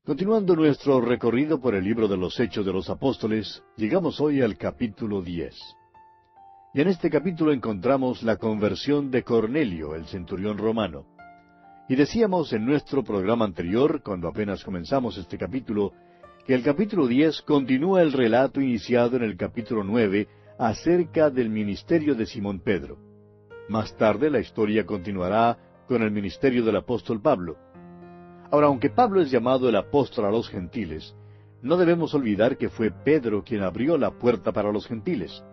Continuando nuestro recorrido por el libro de los Hechos de los Apóstoles, llegamos hoy al capítulo 10. Y en este capítulo encontramos la conversión de Cornelio, el centurión romano. Y decíamos en nuestro programa anterior, cuando apenas comenzamos este capítulo, que el capítulo 10 continúa el relato iniciado en el capítulo 9 acerca del ministerio de Simón Pedro. Más tarde la historia continuará con el ministerio del apóstol Pablo. Ahora, aunque Pablo es llamado el apóstol a los gentiles, no debemos olvidar que fue Pedro quien abrió la puerta para los gentiles.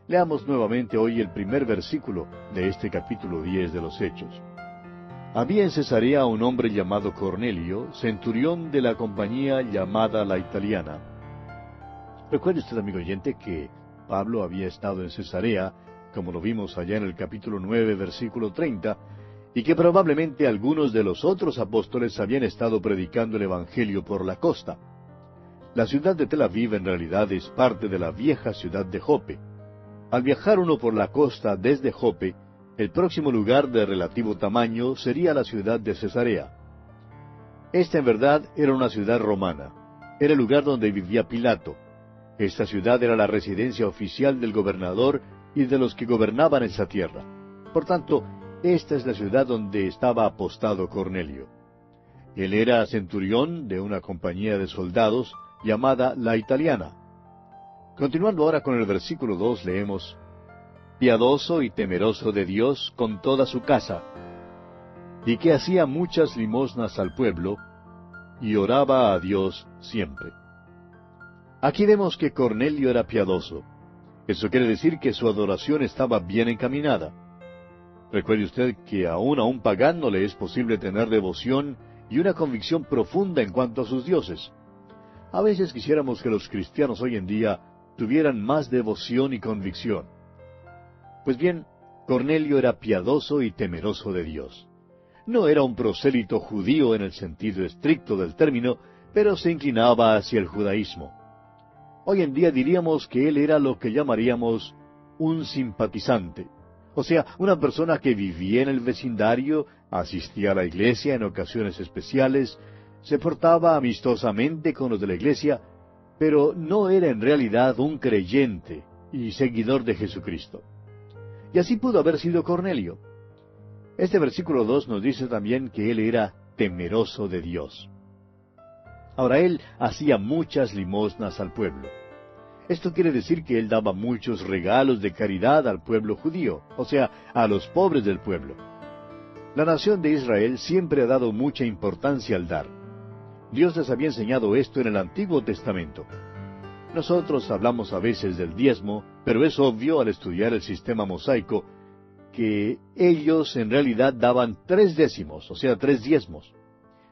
Leamos nuevamente hoy el primer versículo de este capítulo 10 de los Hechos. Había en Cesarea un hombre llamado Cornelio, centurión de la compañía llamada la Italiana. Recuerde usted, amigo oyente, que Pablo había estado en Cesarea, como lo vimos allá en el capítulo 9, versículo 30, y que probablemente algunos de los otros apóstoles habían estado predicando el Evangelio por la costa. La ciudad de Tel Aviv en realidad es parte de la vieja ciudad de Jope. Al viajar uno por la costa desde Jope, el próximo lugar de relativo tamaño sería la ciudad de Cesarea. Esta en verdad era una ciudad romana. Era el lugar donde vivía Pilato. Esta ciudad era la residencia oficial del gobernador y de los que gobernaban esa tierra. Por tanto, esta es la ciudad donde estaba apostado Cornelio. Él era centurión de una compañía de soldados llamada la Italiana. Continuando ahora con el versículo 2, leemos: piadoso y temeroso de Dios con toda su casa, y que hacía muchas limosnas al pueblo, y oraba a Dios siempre. Aquí vemos que Cornelio era piadoso. Eso quiere decir que su adoración estaba bien encaminada. Recuerde usted que aún a un pagano le es posible tener devoción y una convicción profunda en cuanto a sus dioses. A veces quisiéramos que los cristianos hoy en día tuvieran más devoción y convicción. Pues bien, Cornelio era piadoso y temeroso de Dios. No era un prosélito judío en el sentido estricto del término, pero se inclinaba hacia el judaísmo. Hoy en día diríamos que él era lo que llamaríamos un simpatizante. O sea, una persona que vivía en el vecindario, asistía a la iglesia en ocasiones especiales, se portaba amistosamente con los de la iglesia, pero no era en realidad un creyente y seguidor de Jesucristo. Y así pudo haber sido Cornelio. Este versículo 2 nos dice también que él era temeroso de Dios. Ahora, él hacía muchas limosnas al pueblo. Esto quiere decir que él daba muchos regalos de caridad al pueblo judío, o sea, a los pobres del pueblo. La nación de Israel siempre ha dado mucha importancia al dar. Dios les había enseñado esto en el Antiguo Testamento. Nosotros hablamos a veces del diezmo, pero es obvio al estudiar el sistema mosaico que ellos en realidad daban 3/10, o sea, 3 diezmos.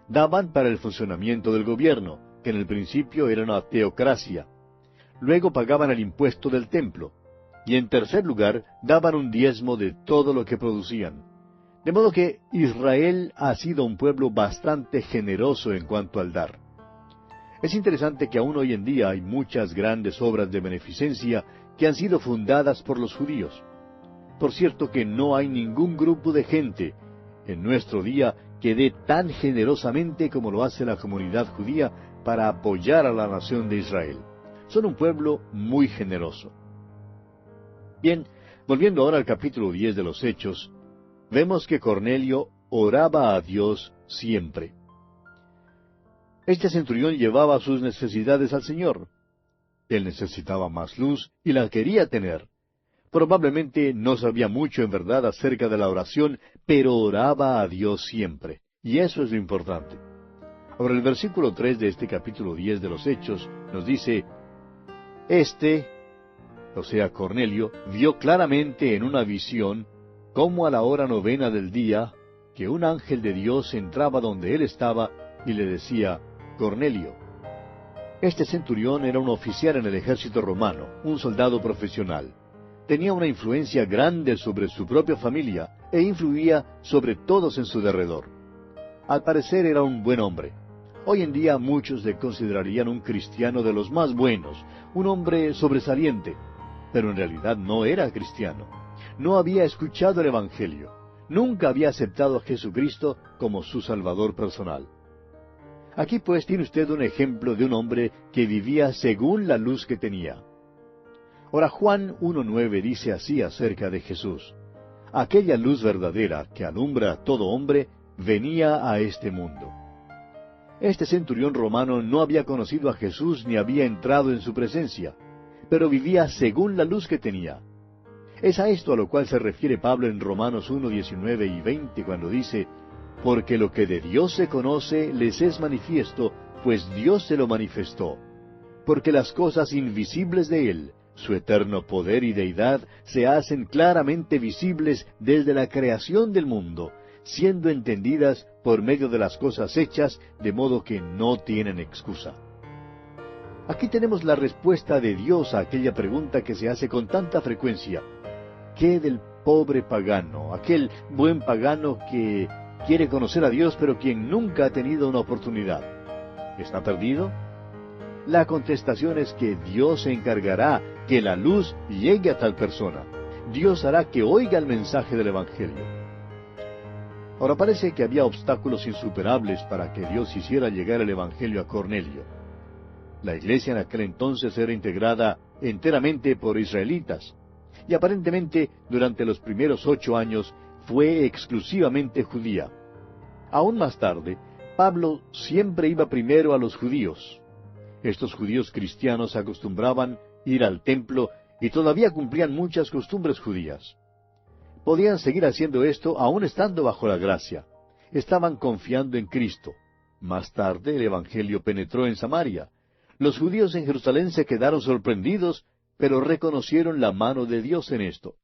Daban para el funcionamiento del gobierno, que en el principio era una teocracia. Luego pagaban el impuesto del templo. Y en tercer lugar, daban un diezmo de todo lo que producían. De modo que Israel ha sido un pueblo bastante generoso en cuanto al dar. Es interesante que aún hoy en día hay muchas grandes obras de beneficencia que han sido fundadas por los judíos. Por cierto que no hay ningún grupo de gente en nuestro día que dé tan generosamente como lo hace la comunidad judía para apoyar a la nación de Israel. Son un pueblo muy generoso. Bien, volviendo ahora al capítulo 10 de los Hechos, vemos que Cornelio oraba a Dios siempre. Este centurión llevaba sus necesidades al Señor. Él necesitaba más luz y la quería tener. Probablemente no sabía mucho en verdad acerca de la oración, pero oraba a Dios siempre. Y eso es lo importante. Ahora el versículo 3 de este capítulo 10 de los Hechos nos dice: o sea, Cornelio, vio claramente en una visión cómo a la hora 9 del día, que un ángel de Dios entraba donde él estaba y le decía: Cornelio. Este centurión era un oficial en el ejército romano, un soldado profesional. Tenía una influencia grande sobre su propia familia e influía sobre todos en su derredor. Al parecer era un buen hombre. Hoy en día muchos le considerarían un cristiano de los más buenos, un hombre sobresaliente, pero en realidad no era cristiano. No había escuchado el Evangelio. Nunca había aceptado a Jesucristo como su Salvador personal. Aquí pues tiene usted un ejemplo de un hombre que vivía según la luz que tenía. Ahora Juan 1:9 dice así acerca de Jesús: aquella luz verdadera que alumbra a todo hombre venía a este mundo. Este centurión romano no había conocido a Jesús ni había entrado en su presencia, pero vivía según la luz que tenía. Es a esto a lo cual se refiere Pablo en Romanos 1:19 y 20 cuando dice: porque lo que de Dios se conoce les es manifiesto, pues Dios se lo manifestó. Porque las cosas invisibles de Él, su eterno poder y deidad, se hacen claramente visibles desde la creación del mundo, siendo entendidas por medio de las cosas hechas, de modo que no tienen excusa. Aquí tenemos la respuesta de Dios a aquella pregunta que se hace con tanta frecuencia: ¿qué del pobre pagano, aquel buen pagano que quiere conocer a Dios pero quien nunca ha tenido una oportunidad? ¿Está perdido? La contestación es que Dios se encargará que la luz llegue a tal persona. Dios hará que oiga el mensaje del Evangelio. Ahora parece que había obstáculos insuperables para que Dios hiciera llegar el Evangelio a Cornelio. La iglesia en aquel entonces era integrada enteramente por israelitas, y aparentemente durante los primeros 8 años fue exclusivamente judía. Aún más tarde, Pablo siempre iba primero a los judíos. Estos judíos cristianos acostumbraban ir al templo y todavía cumplían muchas costumbres judías. Podían seguir haciendo esto aún estando bajo la gracia. Estaban confiando en Cristo. Más tarde el Evangelio penetró en Samaria. Los judíos en Jerusalén se quedaron sorprendidos, pero reconocieron la mano de Dios en esto.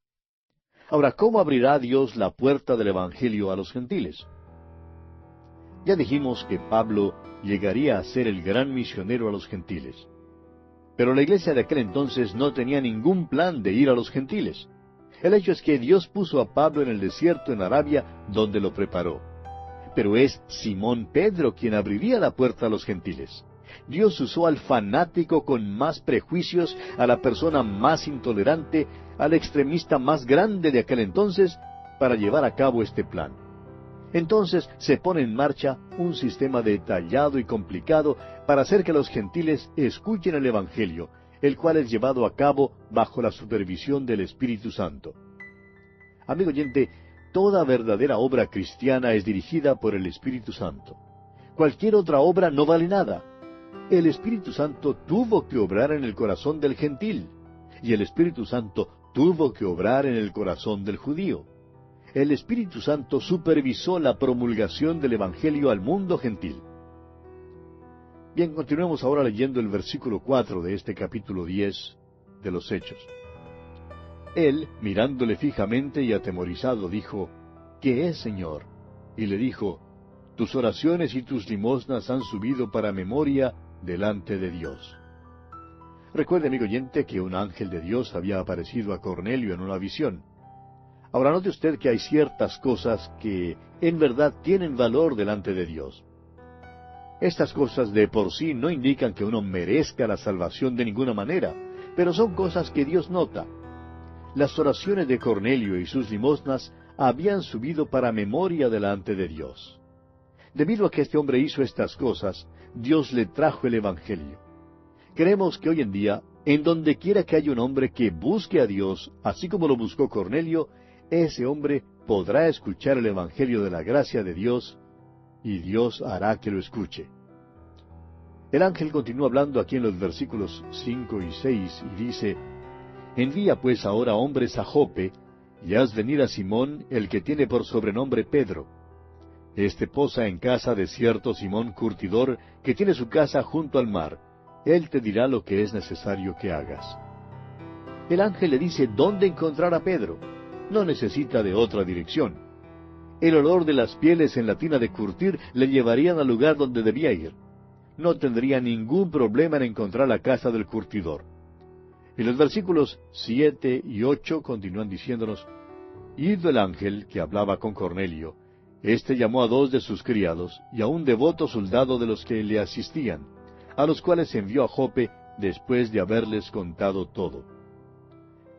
Ahora, ¿cómo abrirá Dios la puerta del Evangelio a los gentiles? Ya dijimos que Pablo llegaría a ser el gran misionero a los gentiles. Pero la iglesia de aquel entonces no tenía ningún plan de ir a los gentiles. El hecho es que Dios puso a Pablo en el desierto en Arabia, donde lo preparó. Pero es Simón Pedro quien abriría la puerta a los gentiles. Dios usó al fanático con más prejuicios, a la persona más intolerante, al extremista más grande de aquel entonces, para llevar a cabo este plan. Entonces se pone en marcha un sistema detallado y complicado para hacer que los gentiles escuchen el Evangelio, el cual es llevado a cabo bajo la supervisión del Espíritu Santo. Amigo oyente, toda verdadera obra cristiana es dirigida por el Espíritu Santo. Cualquier otra obra no vale nada. El Espíritu Santo tuvo que obrar en el corazón del gentil, y el Espíritu Santo tuvo que obrar en el corazón del judío. El Espíritu Santo supervisó la promulgación del Evangelio al mundo gentil. Bien, continuemos ahora leyendo el versículo 4 de este capítulo 10 de los Hechos. Él, mirándole fijamente y atemorizado, dijo: ¿Qué es, Señor? Y le dijo: tus oraciones y tus limosnas han subido para memoria delante de Dios. Recuerde, amigo oyente, que un ángel de Dios había aparecido a Cornelio en una visión. Ahora note usted que hay ciertas cosas que en verdad tienen valor delante de Dios. Estas cosas de por sí no indican que uno merezca la salvación de ninguna manera, pero son cosas que Dios nota. Las oraciones de Cornelio y sus limosnas habían subido para memoria delante de Dios. Debido a que este hombre hizo estas cosas, Dios le trajo el Evangelio. Creemos que hoy en día, en donde quiera que haya un hombre que busque a Dios, así como lo buscó Cornelio, ese hombre podrá escuchar el Evangelio de la gracia de Dios, y Dios hará que lo escuche. El ángel continúa hablando aquí en los versículos 5 y 6, y dice: envía pues ahora hombres a Jope, y haz venir a Simón, el que tiene por sobrenombre Pedro. Este posa en casa de cierto Simón curtidor, que tiene su casa junto al mar. Él te dirá lo que es necesario que hagas. El ángel le dice dónde encontrar a Pedro. No necesita de otra dirección. El olor de las pieles en la tina de curtir le llevarían al lugar donde debía ir. No tendría ningún problema en encontrar la casa del curtidor. Y los versículos 7 y 8 continúan diciéndonos: ido el ángel que hablaba con Cornelio, éste llamó a 2 de sus criados y a un devoto soldado de los que le asistían, a los cuales envió a Jope después de haberles contado todo.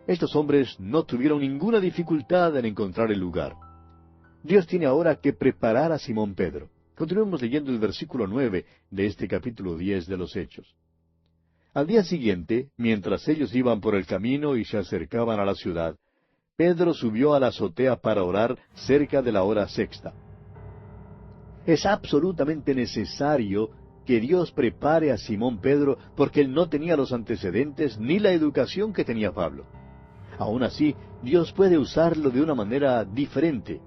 Estos hombres no tuvieron ninguna dificultad en encontrar el lugar. Dios tiene ahora que preparar a Simón Pedro. Continuemos leyendo el versículo 9 de este capítulo 10 de los Hechos. Al día siguiente, mientras ellos iban por el camino y se acercaban a la ciudad, Pedro subió a la azotea para orar cerca de la hora sexta. Es absolutamente necesario que Dios prepare a Simón Pedro porque él no tenía los antecedentes ni la educación que tenía Pablo. Aún así, Dios puede usarlo de una manera diferente.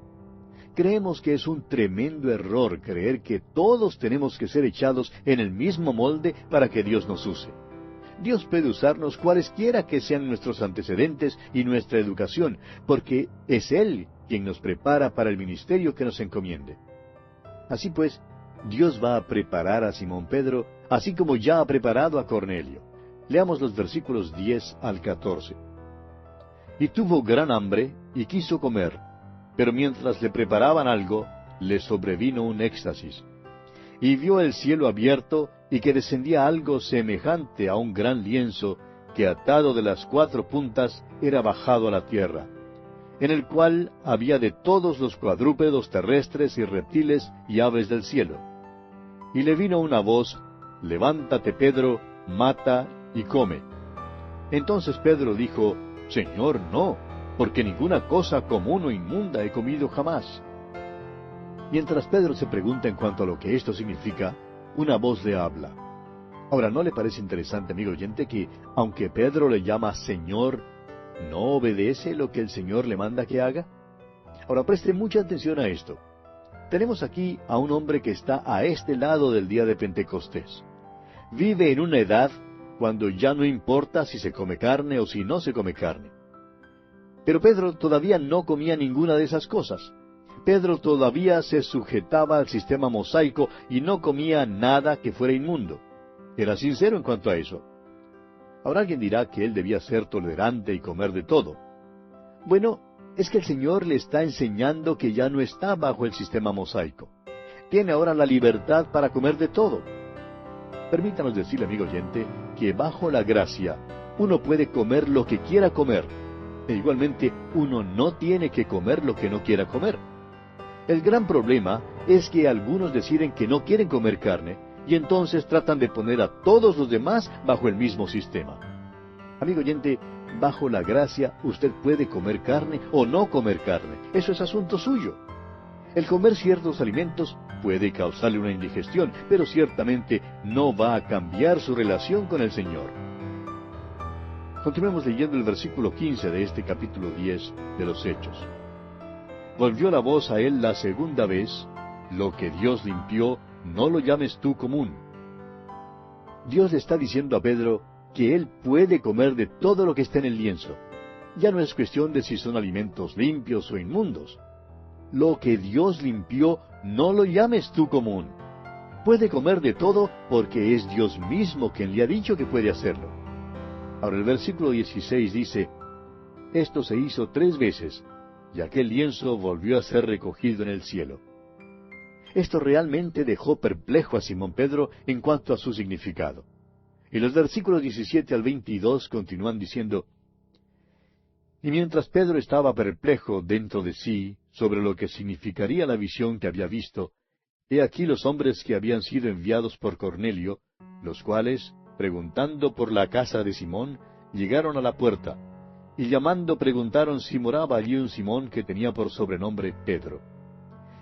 Creemos que es un tremendo error creer que todos tenemos que ser echados en el mismo molde para que Dios nos use. Dios puede usarnos cualesquiera que sean nuestros antecedentes y nuestra educación, porque es Él quien nos prepara para el ministerio que nos encomiende. Así pues, Dios va a preparar a Simón Pedro, así como ya ha preparado a Cornelio. Leamos los versículos 10 al 14. Y tuvo gran hambre y quiso comer, pero mientras le preparaban algo, le sobrevino un éxtasis. Y vio el cielo abierto y que descendía algo semejante a un gran lienzo, que atado de las 4 puntas era bajado a la tierra, en el cual había de todos los cuadrúpedos terrestres y reptiles y aves del cielo. Y le vino una voz: Levántate, Pedro, mata y come. Entonces Pedro dijo: Señor, no, porque ninguna cosa común o inmunda he comido jamás. Mientras Pedro se pregunta en cuanto a lo que esto significa, una voz le habla. Ahora, ¿no le parece interesante, amigo oyente, que aunque Pedro le llama Señor, no obedece lo que el Señor le manda que haga? Ahora, preste mucha atención a esto. Tenemos aquí a un hombre que está a este lado del día de Pentecostés. Vive en una edad cuando ya no importa si se come carne o si no se come carne. Pero Pedro todavía no comía ninguna de esas cosas. Pedro todavía se sujetaba al sistema mosaico y no comía nada que fuera inmundo. Era sincero en cuanto a eso. Ahora alguien dirá que él debía ser tolerante y comer de todo. Bueno, es que el Señor le está enseñando que ya no está bajo el sistema mosaico. Tiene ahora la libertad para comer de todo. Permítanos decirle, amigo oyente, que bajo la gracia uno puede comer lo que quiera comer. E igualmente uno no tiene que comer lo que no quiera comer. El gran problema es que algunos deciden que no quieren comer carne, y entonces tratan de poner a todos los demás bajo el mismo sistema. Amigo oyente, bajo la gracia usted puede comer carne o no comer carne. Eso es asunto suyo. El comer ciertos alimentos puede causarle una indigestión, pero ciertamente no va a cambiar su relación con el Señor. Continuemos leyendo el versículo 15 de este capítulo 10 de los Hechos. Volvió la voz a él la segunda vez: Lo que Dios limpió, no lo llames tú común. Dios le está diciendo a Pedro que él puede comer de todo lo que está en el lienzo. Ya no es cuestión de si son alimentos limpios o inmundos. Lo que Dios limpió, no lo llames tú común. Puede comer de todo porque es Dios mismo quien le ha dicho que puede hacerlo. Ahora el versículo 16 dice: Esto se hizo 3 veces, y aquel lienzo volvió a ser recogido en el cielo. Esto realmente dejó perplejo a Simón Pedro en cuanto a su significado. Y los versículos 17 al 22 continúan diciendo: Y mientras Pedro estaba perplejo dentro de sí sobre lo que significaría la visión que había visto, he aquí los hombres que habían sido enviados por Cornelio, los cuales, preguntando por la casa de Simón, llegaron a la puerta, y llamando preguntaron si moraba allí un Simón que tenía por sobrenombre Pedro.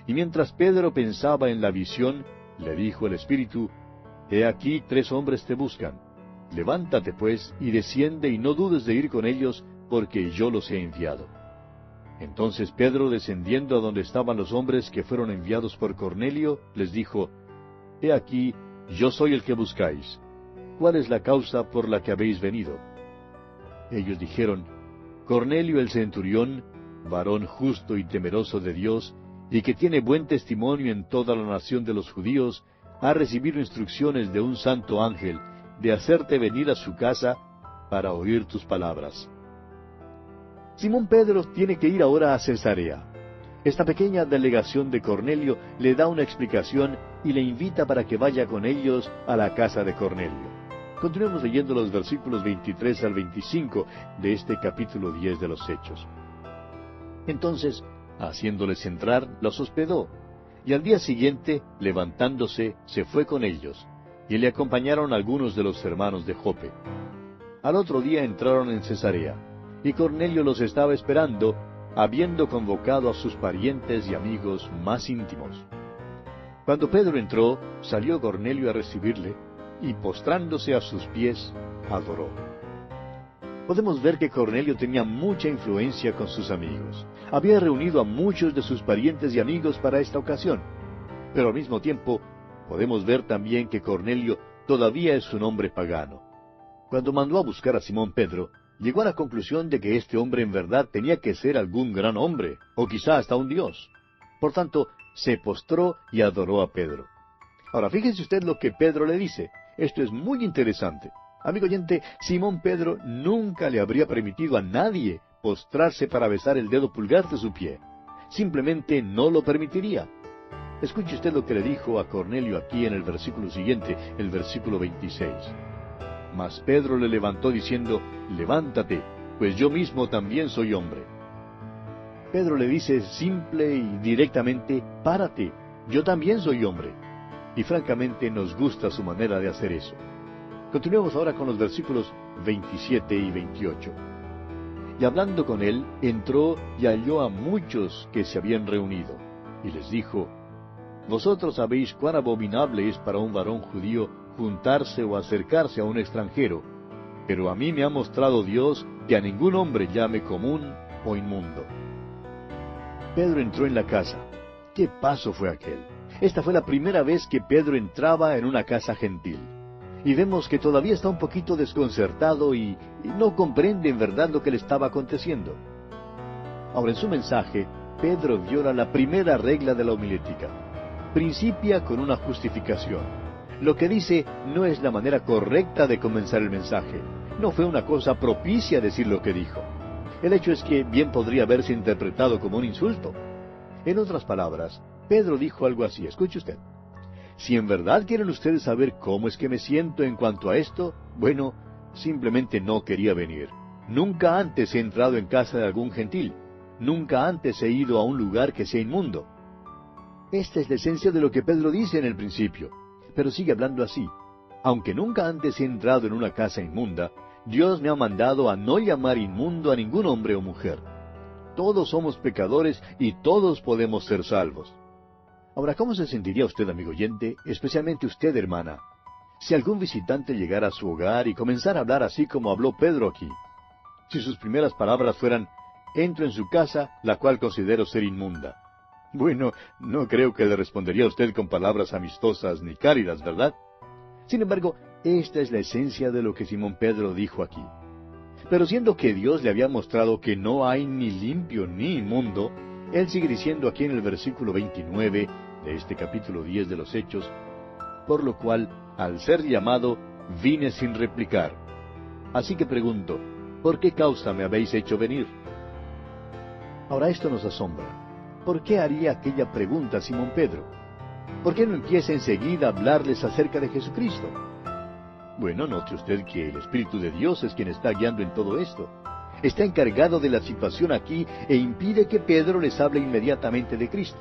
Y mientras Pedro pensaba en la visión, le dijo el Espíritu: He aquí 3 hombres te buscan. Levántate pues, y desciende, y no dudes de ir con ellos, porque yo los he enviado. Entonces Pedro, descendiendo a donde estaban los hombres que fueron enviados por Cornelio, les dijo: He aquí, yo soy el que buscáis. ¿Cuál es la causa por la que habéis venido? Ellos dijeron: Cornelio el centurión, varón justo y temeroso de Dios, y que tiene buen testimonio en toda la nación de los judíos, ha recibido instrucciones de un santo ángel, de hacerte venir a su casa para oír tus palabras. Simón Pedro tiene que ir ahora a Cesarea. Esta pequeña delegación de Cornelio le da una explicación y le invita para que vaya con ellos a la casa de Cornelio. Continuemos leyendo los versículos 23 al 25 de este capítulo 10 de los Hechos. Entonces, haciéndoles entrar, los hospedó, Y al día siguiente, levantándose, se fue con ellos, y le acompañaron algunos de los hermanos de Jope. Al otro día entraron en Cesarea, y Cornelio los estaba esperando, habiendo convocado a sus parientes y amigos más íntimos. Cuando Pedro entró, salió Cornelio a recibirle, y postrándose a sus pies, adoró. Podemos ver que Cornelio tenía mucha influencia con sus amigos. Había reunido a muchos de sus parientes y amigos para esta ocasión. Pero al mismo tiempo, podemos ver también que Cornelio todavía es un hombre pagano. Cuando mandó a buscar a Simón Pedro, llegó a la conclusión de que este hombre en verdad tenía que ser algún gran hombre, o quizá hasta un dios. Por tanto, se postró y adoró a Pedro. Ahora, fíjese usted lo que Pedro le dice. Esto es muy interesante. Amigo oyente, Simón Pedro nunca le habría permitido a nadie postrarse para besar el dedo pulgar de su pie. Simplemente no lo permitiría. Escuche usted lo que le dijo a Cornelio aquí en el versículo siguiente, el versículo 26. Mas Pedro le levantó diciendo, levántate, pues yo mismo también soy hombre. Pedro le dice simple y directamente, párate, yo también soy hombre. Y francamente nos gusta su manera de hacer eso. Continuemos ahora con los versículos 27 y 28. Y hablando con él, entró y halló a muchos que se habían reunido, y les dijo, vosotros sabéis cuán abominable es para un varón judío juntarse o acercarse a un extranjero, pero a mí me ha mostrado Dios que a ningún hombre llame común o inmundo. Pedro entró en la casa. ¿Qué paso fue aquel? Esta fue la primera vez que Pedro entraba en una casa gentil. Y vemos que todavía está un poquito desconcertado y no comprende en verdad lo que le estaba aconteciendo. Ahora, en su mensaje, Pedro viola la primera regla de la homilética. Principia con una justificación. Lo que dice no es la manera correcta de comenzar el mensaje. No fue una cosa propicia decir lo que dijo. El hecho es que bien podría haberse interpretado como un insulto. En otras palabras, Pedro dijo algo así. Escuche usted. Si en verdad quieren ustedes saber cómo es que me siento en cuanto a esto, bueno, simplemente no quería venir. Nunca antes he entrado en casa de algún gentil. Nunca antes he ido a un lugar que sea inmundo. Esta es la esencia de lo que Pedro dice en el principio. Pero sigue hablando así. Aunque nunca antes he entrado en una casa inmunda, Dios me ha mandado a no llamar inmundo a ningún hombre o mujer. Todos somos pecadores y todos podemos ser salvos. Ahora, ¿cómo se sentiría usted, amigo oyente, especialmente usted, hermana, si algún visitante llegara a su hogar y comenzara a hablar así como habló Pedro aquí? Si sus primeras palabras fueran, entro en su casa, la cual considero ser inmunda. Bueno, no creo que le respondería a usted con palabras amistosas ni cálidas, ¿verdad? Sin embargo, esta es la esencia de lo que Simón Pedro dijo aquí. Pero siendo que Dios le había mostrado que no hay ni limpio ni inmundo, él sigue diciendo aquí en el versículo 29 de este capítulo 10 de los Hechos, por lo cual, al ser llamado, vine sin replicar. Así que pregunto, ¿por qué causa me habéis hecho venir? Ahora esto nos asombra. ¿Por qué haría aquella pregunta Simón Pedro? ¿Por qué no empieza enseguida a hablarles acerca de Jesucristo? Bueno, note usted que el Espíritu de Dios es quien está guiando en todo esto. Está encargado de la situación aquí e impide que Pedro les hable inmediatamente de Cristo.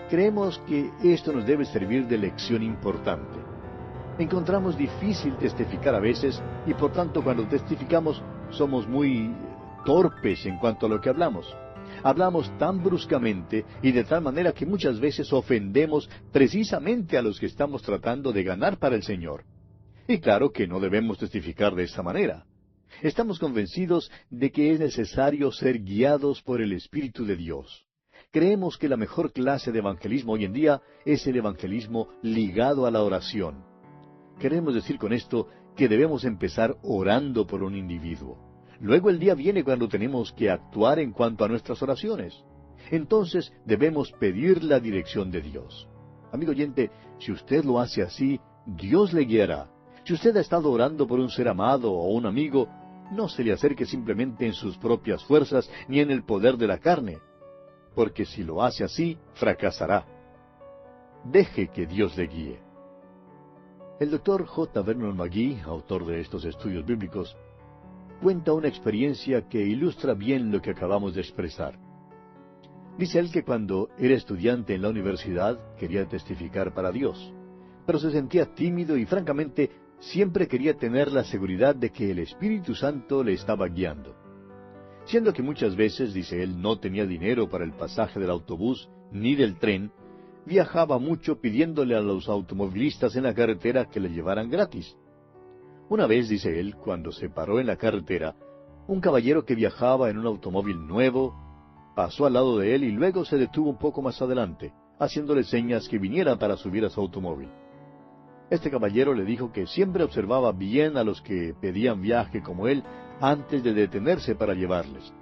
Creemos que esto nos debe servir de lección importante. Encontramos difícil testificar a veces y por tanto cuando testificamos somos muy torpes en cuanto a lo que hablamos. Hablamos tan bruscamente y de tal manera que muchas veces ofendemos precisamente a los que estamos tratando de ganar para el Señor. Y claro que no debemos testificar de esa manera. Estamos convencidos de que es necesario ser guiados por el Espíritu de Dios. Creemos que la mejor clase de evangelismo hoy en día es el evangelismo ligado a la oración. Queremos decir con esto que debemos empezar orando por un individuo. Luego el día viene cuando tenemos que actuar en cuanto a nuestras oraciones. Entonces debemos pedir la dirección de Dios. Amigo oyente, si usted lo hace así, Dios le guiará. Si usted ha estado orando por un ser amado o un amigo, no se le acerque simplemente en sus propias fuerzas ni en el poder de la carne, porque si lo hace así, fracasará. Deje que Dios le guíe. El Dr. J. Vernon McGee, autor de estos estudios bíblicos, cuenta una experiencia que ilustra bien lo que acabamos de expresar. Dice él que cuando era estudiante en la universidad quería testificar para Dios, pero se sentía tímido y francamente siempre quería tener la seguridad de que el Espíritu Santo le estaba guiando. Siendo que muchas veces, dice él, no tenía dinero para el pasaje del autobús ni del tren, viajaba mucho pidiéndole a los automovilistas en la carretera que le llevaran gratis. Una vez, dice él, cuando se paró en la carretera, un caballero que viajaba en un automóvil nuevo pasó al lado de él y luego se detuvo un poco más adelante, haciéndole señas que viniera para subir a su automóvil. Este caballero le dijo que siempre observaba bien a los que pedían viaje como él antes de detenerse para llevarles.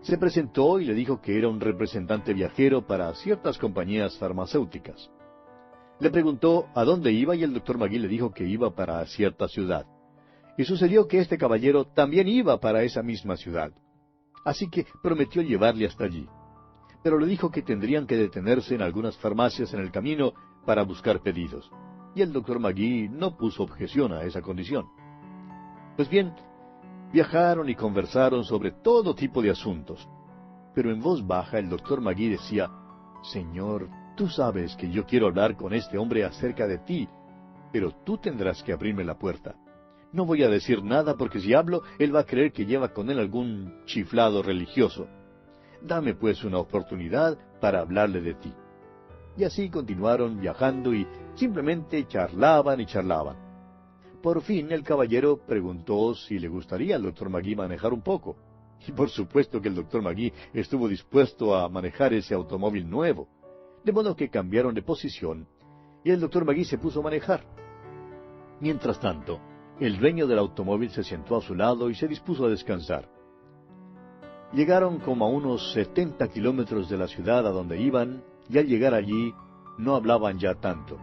Se presentó y le dijo que era un representante viajero para ciertas compañías farmacéuticas. Le preguntó a dónde iba y el doctor Magui le dijo que iba para cierta ciudad. Y sucedió que este caballero también iba para esa misma ciudad. Así que prometió llevarle hasta allí. Pero le dijo que tendrían que detenerse en algunas farmacias en el camino para buscar pedidos. Y el doctor Magui no puso objeción a esa condición. Pues bien, viajaron y conversaron sobre todo tipo de asuntos. Pero en voz baja el doctor Magui decía, «Señor, tú sabes que yo quiero hablar con este hombre acerca de ti, pero tú tendrás que abrirme la puerta. No voy a decir nada porque si hablo, él va a creer que lleva con él algún chiflado religioso. Dame pues una oportunidad para hablarle de ti». Y así continuaron viajando y simplemente charlaban y charlaban. Por fin el caballero preguntó si le gustaría al doctor Magui manejar un poco. Y por supuesto que el doctor Magui estuvo dispuesto a manejar ese automóvil nuevo. De modo que cambiaron de posición y el doctor Magui se puso a manejar. Mientras tanto, el dueño del automóvil se sentó a su lado y se dispuso a descansar. Llegaron como a unos 70 kilómetros de la ciudad a donde iban, y al llegar allí no hablaban ya tanto.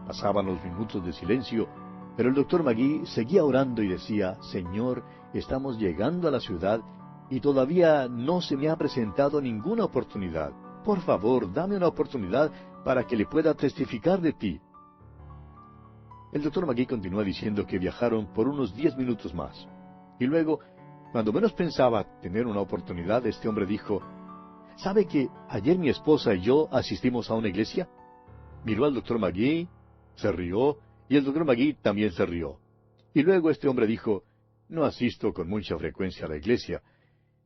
Pasaban los minutos de silencio, pero el doctor Magui seguía orando y decía, «Señor, estamos llegando a la ciudad y todavía no se me ha presentado ninguna oportunidad. Por favor, dame una oportunidad para que le pueda testificar de ti». El doctor Magui continuó diciendo que viajaron por unos 10 minutos más. Y luego, cuando menos pensaba tener una oportunidad, este hombre dijo, «¿Sabe que ayer mi esposa y yo asistimos a una iglesia?» Miró al doctor Magui, se rió, y el doctor Magui también se rió. Y luego este hombre dijo, «No asisto con mucha frecuencia a la iglesia.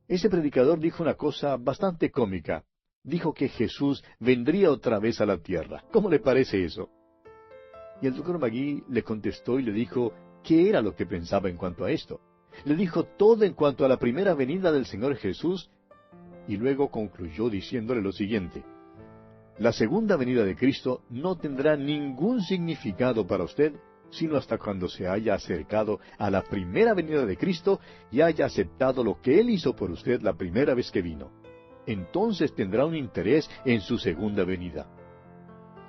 Ese predicador dijo una cosa bastante cómica. Dijo que Jesús vendría otra vez a la tierra. ¿Cómo le parece eso?» Y el doctor Magui le contestó y le dijo qué era lo que pensaba en cuanto a esto. Le dijo todo en cuanto a la primera venida del Señor Jesús, y luego concluyó diciéndole lo siguiente, «La segunda venida de Cristo no tendrá ningún significado para usted, sino hasta cuando se haya acercado a la primera venida de Cristo y haya aceptado lo que Él hizo por usted la primera vez que vino. Entonces tendrá un interés en su segunda venida».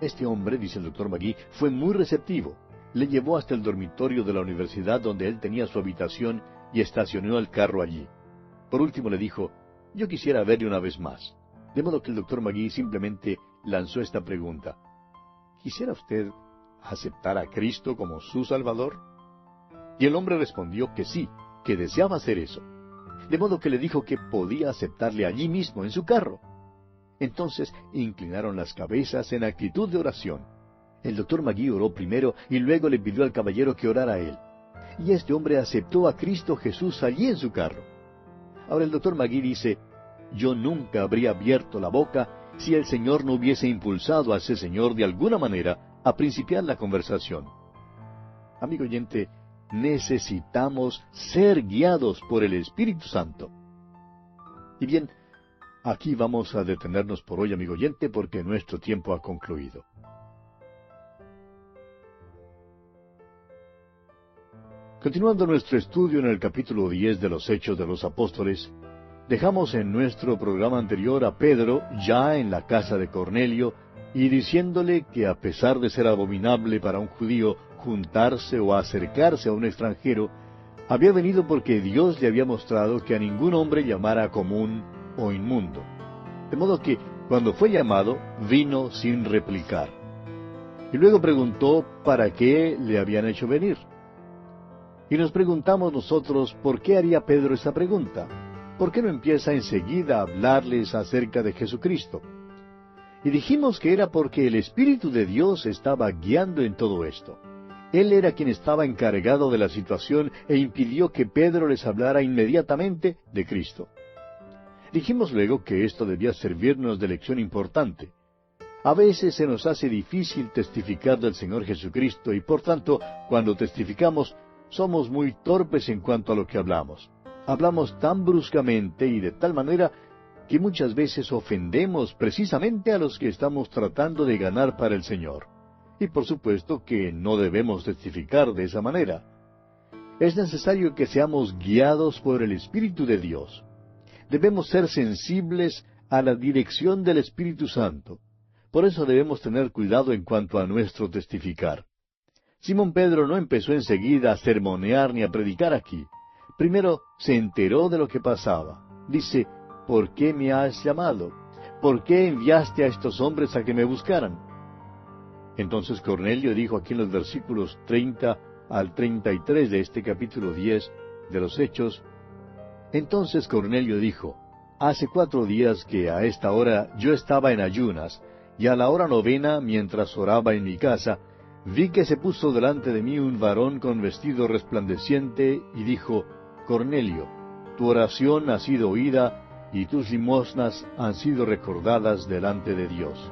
Este hombre, dice el doctor Magui, fue muy receptivo. Le llevó hasta el dormitorio de la universidad donde él tenía su habitación y estacionó el carro allí. Por último le dijo, «Yo quisiera verle una vez más». De modo que el doctor Magui simplemente lanzó esta pregunta, «¿Quisiera usted aceptar a Cristo como su Salvador?» Y el hombre respondió que sí, que deseaba hacer eso. De modo que le dijo que podía aceptarle allí mismo, en su carro. Entonces inclinaron las cabezas en actitud de oración. El doctor Magui oró primero y luego le pidió al caballero que orara a él. Y este hombre aceptó a Cristo Jesús allí en su carro. Ahora el doctor Magui dice, «Yo nunca habría abierto la boca si el Señor no hubiese impulsado a ese señor de alguna manera a principiar la conversación». Amigo oyente, necesitamos ser guiados por el Espíritu Santo. Y bien, aquí vamos a detenernos por hoy, amigo oyente, porque nuestro tiempo ha concluido. Continuando nuestro estudio en el capítulo 10 de los Hechos de los Apóstoles, dejamos en nuestro programa anterior a Pedro ya en la casa de Cornelio y diciéndole que a pesar de ser abominable para un judío juntarse o acercarse a un extranjero, había venido porque Dios le había mostrado que a ningún hombre llamara común o inmundo. De modo que, cuando fue llamado, vino sin replicar. Y luego preguntó para qué le habían hecho venir. Y nos preguntamos nosotros, ¿por qué haría Pedro esa pregunta? ¿por qué no empieza enseguida a hablarles acerca de Jesucristo? Y dijimos que era porque el Espíritu de Dios estaba guiando en todo esto. Él era quien estaba encargado de la situación e impidió que Pedro les hablara inmediatamente de Cristo. Dijimos luego que esto debía servirnos de lección importante. A veces se nos hace difícil testificar del Señor Jesucristo y por tanto, cuando testificamos, somos muy torpes en cuanto a lo que hablamos. Hablamos tan bruscamente y de tal manera que muchas veces ofendemos precisamente a los que estamos tratando de ganar para el Señor. Y por supuesto que no debemos testificar de esa manera. Es necesario que seamos guiados por el Espíritu de Dios. Debemos ser sensibles a la dirección del Espíritu Santo. Por eso debemos tener cuidado en cuanto a nuestro testificar. Simón Pedro no empezó enseguida a sermonear ni a predicar aquí. Primero se enteró de lo que pasaba. Dice, ¿por qué me has llamado? ¿Por qué enviaste a estos hombres a que me buscaran? Entonces Cornelio dijo aquí en los versículos 30 al 33 de este capítulo 10 de los Hechos, entonces Cornelio dijo, hace 4 días que a esta hora yo estaba en ayunas, y a la hora 9, mientras oraba en mi casa, vi que se puso delante de mí un varón con vestido resplandeciente, y dijo, Cornelio, tu oración ha sido oída, y tus limosnas han sido recordadas delante de Dios.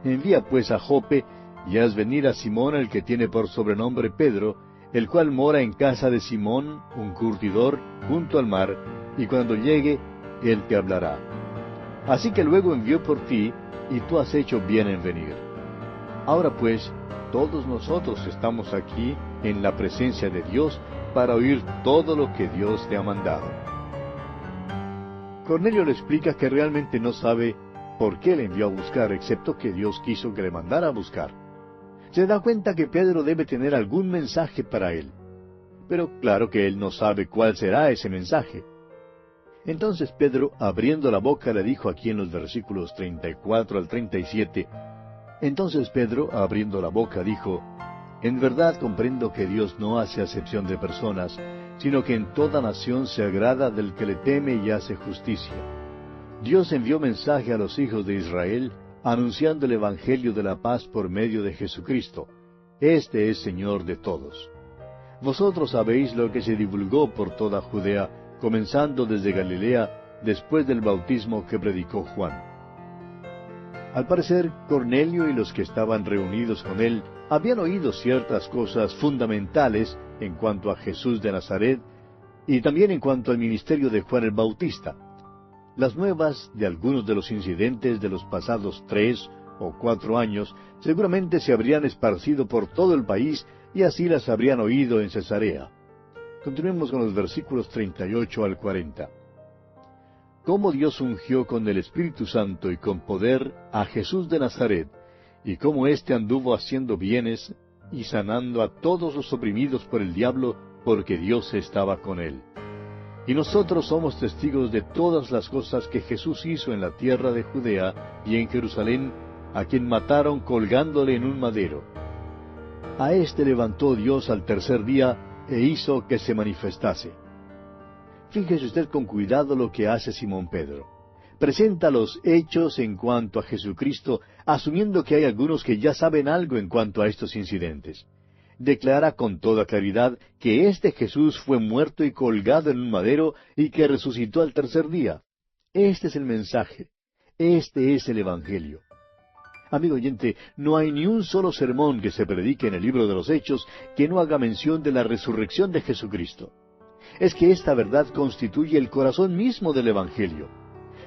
Envía pues a Jope, y haz venir a Simón el que tiene por sobrenombre Pedro, el cual mora en casa de Simón, un curtidor, junto al mar, y cuando llegue, él te hablará. Así que luego envió por ti, y tú has hecho bien en venir. Ahora pues, todos nosotros estamos aquí en la presencia de Dios para oír todo lo que Dios te ha mandado. Cornelio le explica que realmente no sabe por qué le envió a buscar, excepto que Dios quiso que le mandara a buscar. Se da cuenta que Pedro debe tener algún mensaje para él. Pero claro que él no sabe cuál será ese mensaje. Entonces Pedro, abriendo la boca, le dijo aquí en los versículos 34 al 37, entonces Pedro, abriendo la boca, dijo, en verdad comprendo que Dios no hace acepción de personas, sino que en toda nación se agrada del que le teme y hace justicia. Dios envió mensaje a los hijos de Israel, anunciando el Evangelio de la paz por medio de Jesucristo. Este es Señor de todos. Vosotros sabéis lo que se divulgó por toda Judea, comenzando desde Galilea, después del bautismo que predicó Juan. Al parecer, Cornelio y los que estaban reunidos con él habían oído ciertas cosas fundamentales en cuanto a Jesús de Nazaret y también en cuanto al ministerio de Juan el Bautista. Las nuevas de algunos de los incidentes de los pasados 3 o 4 años seguramente se habrían esparcido por todo el país y así las habrían oído en Cesarea. Continuemos con los versículos 38 al 40. Cómo Dios ungió con el Espíritu Santo y con poder a Jesús de Nazaret, y cómo éste anduvo haciendo bienes y sanando a todos los oprimidos por el diablo, porque Dios estaba con él. Y nosotros somos testigos de todas las cosas que Jesús hizo en la tierra de Judea y en Jerusalén, a quien mataron colgándole en un madero. A éste levantó Dios al tercer día, e hizo que se manifestase. Fíjese usted con cuidado lo que hace Simón Pedro. Presenta los hechos en cuanto a Jesucristo, asumiendo que hay algunos que ya saben algo en cuanto a estos incidentes. Declara con toda claridad que este Jesús fue muerto y colgado en un madero y que resucitó al tercer día. Este es el mensaje. Este es el Evangelio. Amigo oyente, no hay ni un solo sermón que se predique en el libro de los Hechos que no haga mención de la resurrección de Jesucristo. Es que esta verdad constituye el corazón mismo del Evangelio.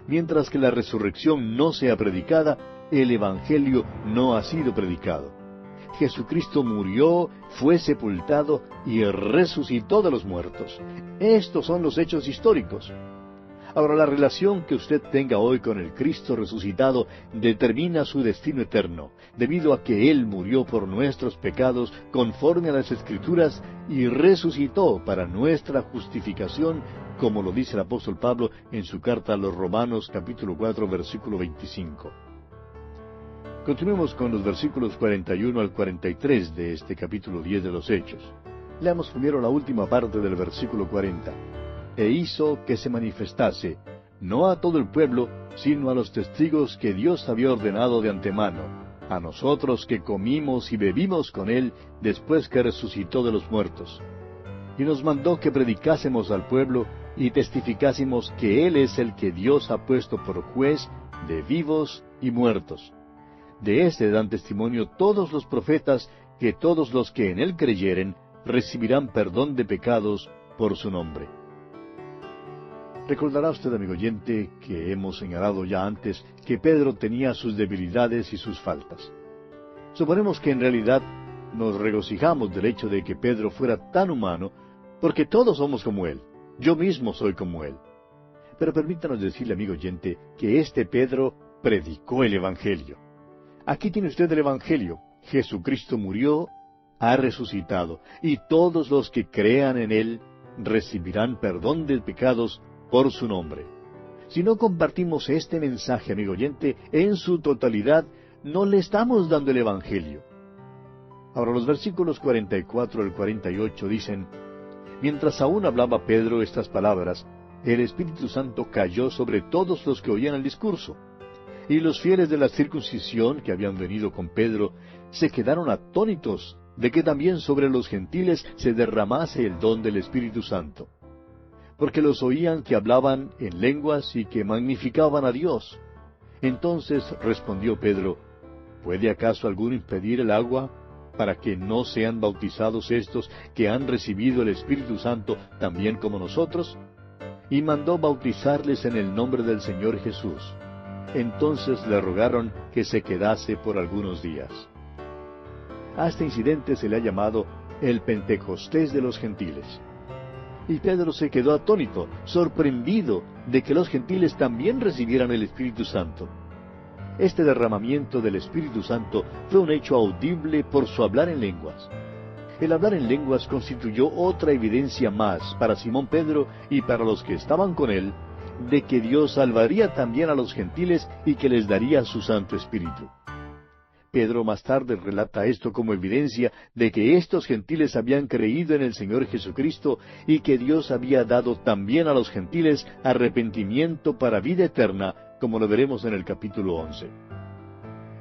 Mientras que la resurrección no sea predicada, el Evangelio no ha sido predicado. Jesucristo murió, fue sepultado y resucitó de los muertos. Estos son los hechos históricos. Ahora, la relación que usted tenga hoy con el Cristo resucitado determina su destino eterno, debido a que Él murió por nuestros pecados conforme a las Escrituras y resucitó para nuestra justificación, como lo dice el apóstol Pablo en su carta a los Romanos capítulo 4, versículo 25. Continuemos con los versículos 41 al 43 de este capítulo 10 de los Hechos. Leamos primero la última parte del versículo 40. e hizo que se manifestase, no a todo el pueblo, sino a los testigos que Dios había ordenado de antemano, a nosotros que comimos y bebimos con Él después que resucitó de los muertos. Y nos mandó que predicásemos al pueblo y testificásemos que Él es el que Dios ha puesto por juez de vivos y muertos. De éste dan testimonio todos los profetas, que todos los que en Él creyeren recibirán perdón de pecados por su nombre. Recordará usted, amigo oyente, que hemos señalado ya antes que Pedro tenía sus debilidades y sus faltas. Suponemos que en realidad nos regocijamos del hecho de que Pedro fuera tan humano, porque todos somos como él. Yo mismo soy como él. Pero permítanos decirle, amigo oyente, que este Pedro predicó el Evangelio. Aquí tiene usted el Evangelio. Jesucristo murió, ha resucitado, y todos los que crean en Él recibirán perdón de pecados por su nombre. Si no compartimos este mensaje, amigo oyente, en su totalidad, no le estamos dando el Evangelio. Ahora los versículos 44 al 48 dicen: Mientras aún hablaba Pedro estas palabras, el Espíritu Santo cayó sobre todos los que oían el discurso. Y los fieles de la circuncisión que habían venido con Pedro se quedaron atónitos de que también sobre los gentiles se derramase el don del Espíritu Santo, porque los oían que hablaban en lenguas y que magnificaban a Dios. Entonces respondió Pedro: ¿Puede acaso alguno impedir el agua para que no sean bautizados estos que han recibido el Espíritu Santo también como nosotros? Y mandó bautizarles en el nombre del Señor Jesús. Entonces le rogaron que se quedase por algunos días. A este incidente se le ha llamado el Pentecostés de los gentiles. Y Pedro se quedó atónito, sorprendido de que los gentiles también recibieran el Espíritu Santo. Este derramamiento del Espíritu Santo fue un hecho audible por su hablar en lenguas. El hablar en lenguas constituyó otra evidencia más para Simón Pedro y para los que estaban con él, de que Dios salvaría también a los gentiles y que les daría su Santo Espíritu. Pedro más tarde relata esto como evidencia de que estos gentiles habían creído en el Señor Jesucristo y que Dios había dado también a los gentiles arrepentimiento para vida eterna, como lo veremos en el capítulo 11.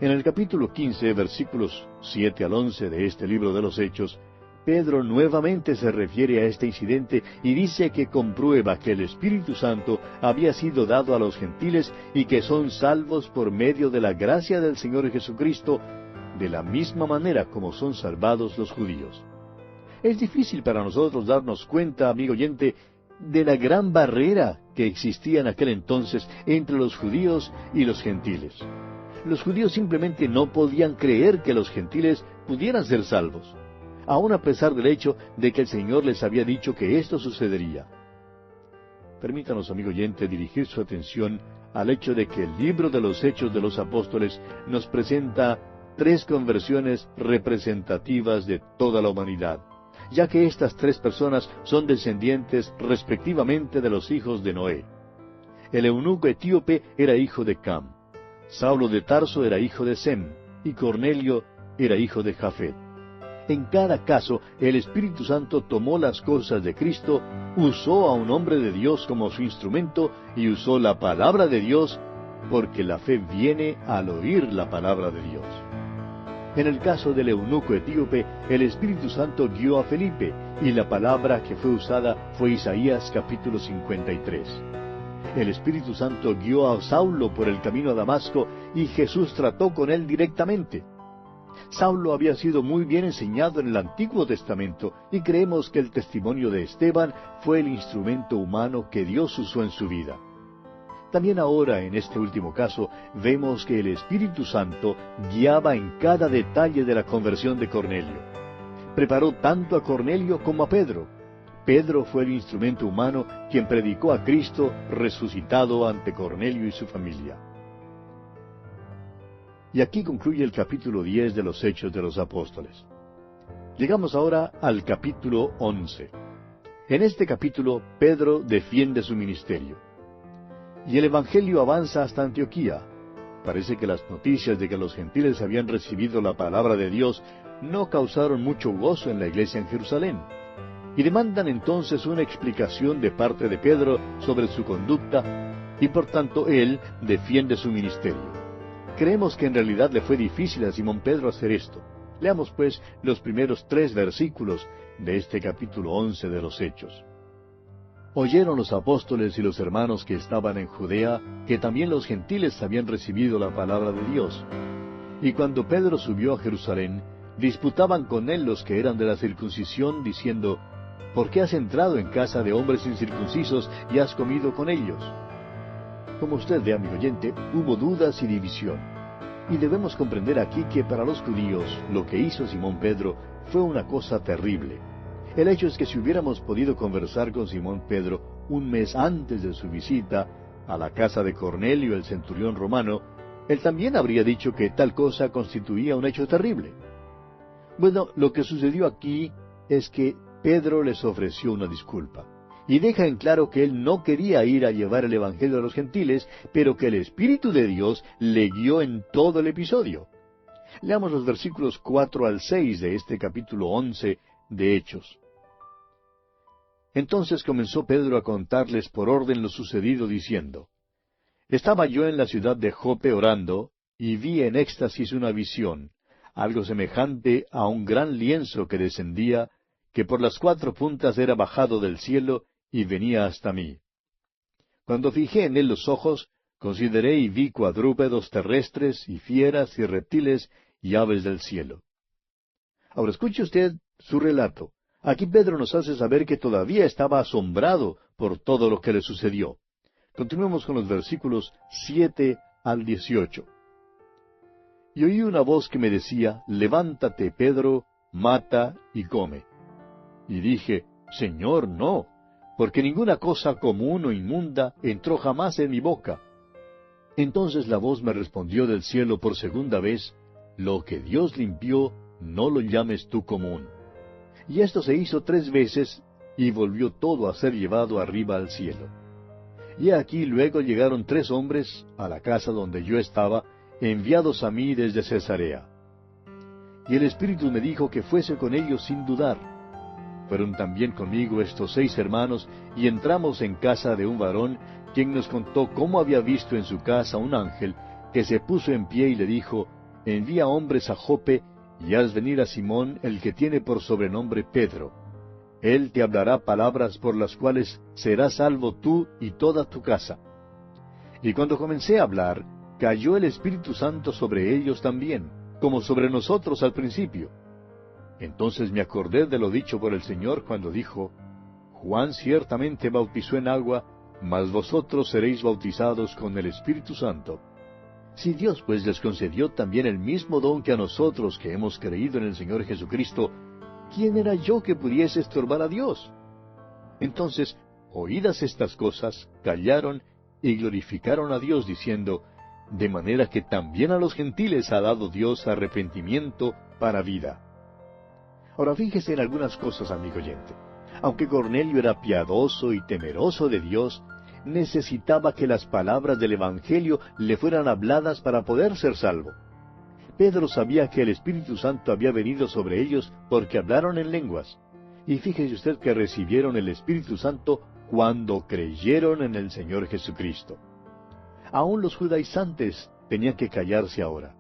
En el capítulo 15, versículos 7 al 11 de este libro de los Hechos, Pedro nuevamente se refiere a este incidente y dice que comprueba que el Espíritu Santo había sido dado a los gentiles y que son salvos por medio de la gracia del Señor Jesucristo, de la misma manera como son salvados los judíos. Es difícil para nosotros darnos cuenta, amigo oyente, de la gran barrera que existía en aquel entonces entre los judíos y los gentiles. Los judíos simplemente no podían creer que los gentiles pudieran ser salvos, aun a pesar del hecho de que el Señor les había dicho que esto sucedería. Permítanos, amigo oyente, dirigir su atención al hecho de que el libro de los Hechos de los Apóstoles nos presenta 3 conversiones representativas de toda la humanidad, ya que estas 3 personas son descendientes respectivamente de los hijos de Noé. El eunuco etíope era hijo de Cam, Saulo de Tarso era hijo de Sem, y Cornelio era hijo de Jafet. En cada caso, el Espíritu Santo tomó las cosas de Cristo, usó a un hombre de Dios como su instrumento y usó la palabra de Dios, porque la fe viene al oír la palabra de Dios. En el caso del eunuco etíope, el Espíritu Santo guió a Felipe, y la palabra que fue usada fue Isaías capítulo 53. El Espíritu Santo guió a Saulo por el camino a Damasco, y Jesús trató con él directamente. Saulo había sido muy bien enseñado en el Antiguo Testamento, y creemos que el testimonio de Esteban fue el instrumento humano que Dios usó en su vida. También ahora, en este último caso, vemos que el Espíritu Santo guiaba en cada detalle de la conversión de Cornelio. Preparó tanto a Cornelio como a Pedro. Pedro fue el instrumento humano quien predicó a Cristo resucitado ante Cornelio y su familia. Y aquí concluye el capítulo 10 de los Hechos de los Apóstoles. Llegamos ahora al capítulo 11. En este capítulo, Pedro defiende su ministerio. Y el Evangelio avanza hasta Antioquía. Parece que las noticias de que los gentiles habían recibido la palabra de Dios no causaron mucho gozo en la iglesia en Jerusalén. y demandan entonces una explicación de parte de Pedro sobre su conducta, y por tanto él defiende su ministerio. Creemos que en realidad le fue difícil a Simón Pedro hacer esto. Leamos pues los primeros 3 versículos de este capítulo 11 de los Hechos. Oyeron los apóstoles y los hermanos que estaban en Judea, que también los gentiles habían recibido la palabra de Dios. Y cuando Pedro subió a Jerusalén, disputaban con él los que eran de la circuncisión, diciendo, ¿por qué has entrado en casa de hombres incircuncisos y has comido con ellos? Como usted ve, amigo oyente, hubo dudas y división. Y debemos comprender aquí que para los judíos lo que hizo Simón Pedro fue una cosa terrible. El hecho es que si hubiéramos podido conversar con Simón Pedro un mes antes de su visita a la casa de Cornelio, el centurión romano, él también habría dicho que tal cosa constituía un hecho terrible. Bueno, lo que sucedió aquí es que Pedro les ofreció una disculpa, y deja en claro que él no quería ir a llevar el Evangelio a los gentiles, pero que el Espíritu de Dios le guió en todo el episodio. Leamos los versículos 4 al 6 de este capítulo 11 de Hechos. Entonces comenzó Pedro a contarles por orden lo sucedido, diciendo, Estaba yo en la ciudad de Jope orando, y vi en éxtasis una visión, algo semejante a un gran lienzo que descendía, que por las 4 puntas era bajado del cielo, y venía hasta mí. Cuando fijé en él los ojos, consideré y vi cuadrúpedos terrestres, y fieras, y reptiles, y aves del cielo. Ahora escuche usted su relato. Aquí Pedro nos hace saber que todavía estaba asombrado por todo lo que le sucedió. Continuemos con los versículos 7 al 18. Y oí una voz que me decía, Levántate, Pedro, mata y come. Y dije, Señor, no, porque ninguna cosa común o inmunda entró jamás en mi boca. Entonces la voz me respondió del cielo por segunda vez, Lo que Dios limpió, no lo llames tú común. Y esto se hizo 3 veces, y volvió todo a ser llevado arriba al cielo. Y aquí luego llegaron 3 hombres a la casa donde yo estaba, enviados a mí desde Cesarea. Y el Espíritu me dijo que fuese con ellos sin dudar. Fueron también conmigo estos 6 hermanos, y entramos en casa de un varón, quien nos contó cómo había visto en su casa un ángel, que se puso en pie y le dijo, Envía hombres a Jope, y haz venir a Simón, el que tiene por sobrenombre Pedro. Él te hablará palabras por las cuales serás salvo tú y toda tu casa. Y cuando comencé a hablar, cayó el Espíritu Santo sobre ellos también, como sobre nosotros al principio. Entonces me acordé de lo dicho por el Señor cuando dijo, Juan ciertamente bautizó en agua, mas vosotros seréis bautizados con el Espíritu Santo. Si Dios pues les concedió también el mismo don que a nosotros que hemos creído en el Señor Jesucristo, ¿quién era yo que pudiese estorbar a Dios? Entonces, oídas estas cosas, callaron y glorificaron a Dios, diciendo, De manera que también a los gentiles ha dado Dios arrepentimiento para vida. Ahora fíjese en algunas cosas, amigo oyente. Aunque Cornelio era piadoso y temeroso de Dios, necesitaba que las palabras del Evangelio le fueran habladas para poder ser salvo. Pedro sabía que el Espíritu Santo había venido sobre ellos porque hablaron en lenguas. Y fíjese usted que recibieron el Espíritu Santo cuando creyeron en el Señor Jesucristo. Aún los judaizantes tenían que callarse ahora.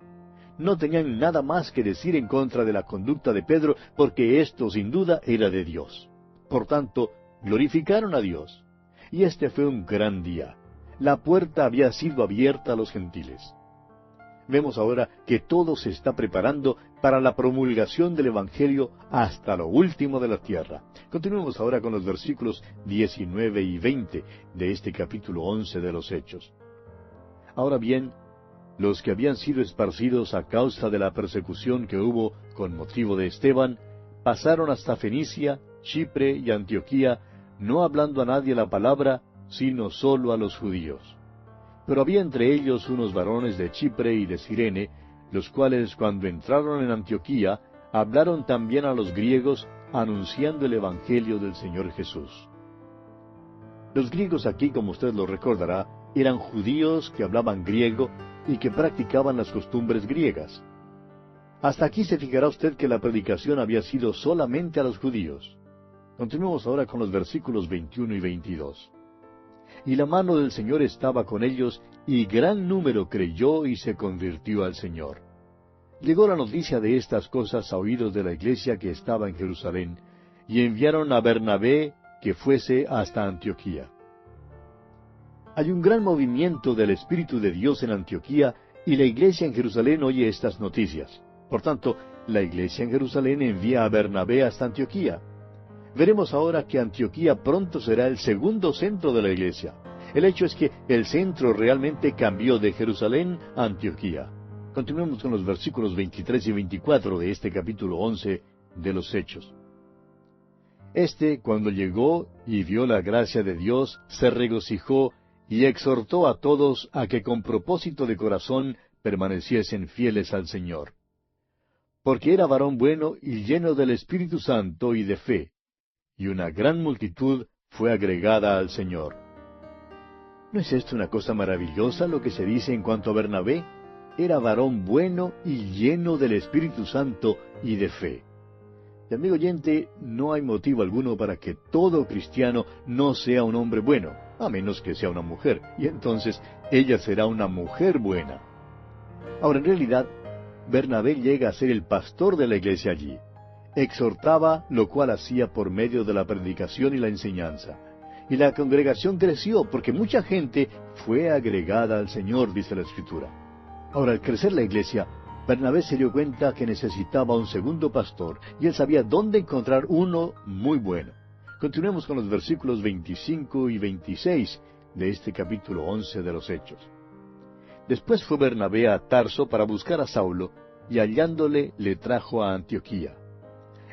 No tenían nada más que decir en contra de la conducta de Pedro, porque esto sin duda era de Dios. Por tanto, glorificaron a Dios. Y este fue un gran día. La puerta había sido abierta a los gentiles. Vemos ahora que todo se está preparando para la promulgación del Evangelio hasta lo último de la tierra. Continuemos ahora con los versículos 19 y 20 de este capítulo 11 de los Hechos. Ahora bien, los que habían sido esparcidos a causa de la persecución que hubo con motivo de Esteban, pasaron hasta Fenicia, Chipre y Antioquía, no hablando a nadie la palabra, sino sólo a los judíos. Pero había entre ellos unos varones de Chipre y de Cirene, los cuales cuando entraron en Antioquía, hablaron también a los griegos, anunciando el Evangelio del Señor Jesús. Los griegos aquí, como usted lo recordará, eran judíos que hablaban griego y que practicaban las costumbres griegas. Hasta aquí se fijará usted que la predicación había sido solamente a los judíos. Continuemos ahora con los versículos 21 y 22. Y la mano del Señor estaba con ellos, y gran número creyó y se convirtió al Señor. Llegó la noticia de estas cosas a oídos de la iglesia que estaba en Jerusalén, y enviaron a Bernabé que fuese hasta Antioquía. Hay un gran movimiento del Espíritu de Dios en Antioquía, y la iglesia en Jerusalén oye estas noticias. Por tanto, la iglesia en Jerusalén envía a Bernabé hasta Antioquía. Veremos ahora que Antioquía pronto será el segundo centro de la iglesia. El hecho es que el centro realmente cambió de Jerusalén a Antioquía. Continuemos con los versículos 23 y 24 de este capítulo 11 de los Hechos. Cuando llegó y vio la gracia de Dios, se regocijó y exhortó a todos a que con propósito de corazón permaneciesen fieles al Señor. Porque era varón bueno y lleno del Espíritu Santo y de fe, y una gran multitud fue agregada al Señor. ¿No es esto una cosa maravillosa lo que se dice en cuanto a Bernabé? Era varón bueno y lleno del Espíritu Santo y de fe. Y amigo oyente, no hay motivo alguno para que todo cristiano no sea un hombre bueno, a menos que sea una mujer, y entonces ella será una mujer buena. Ahora, en realidad, Bernabé llega a ser el pastor de la iglesia allí. Exhortaba, lo cual hacía por medio de la predicación y la enseñanza. Y la congregación creció, porque mucha gente fue agregada al Señor, dice la Escritura. Ahora, al crecer la iglesia, Bernabé se dio cuenta que necesitaba un segundo pastor, y él sabía dónde encontrar uno muy bueno. Continuemos con los versículos 25 y 26 de este capítulo 11 de los Hechos. Después fue Bernabé a Tarso para buscar a Saulo, y hallándole le trajo a Antioquía.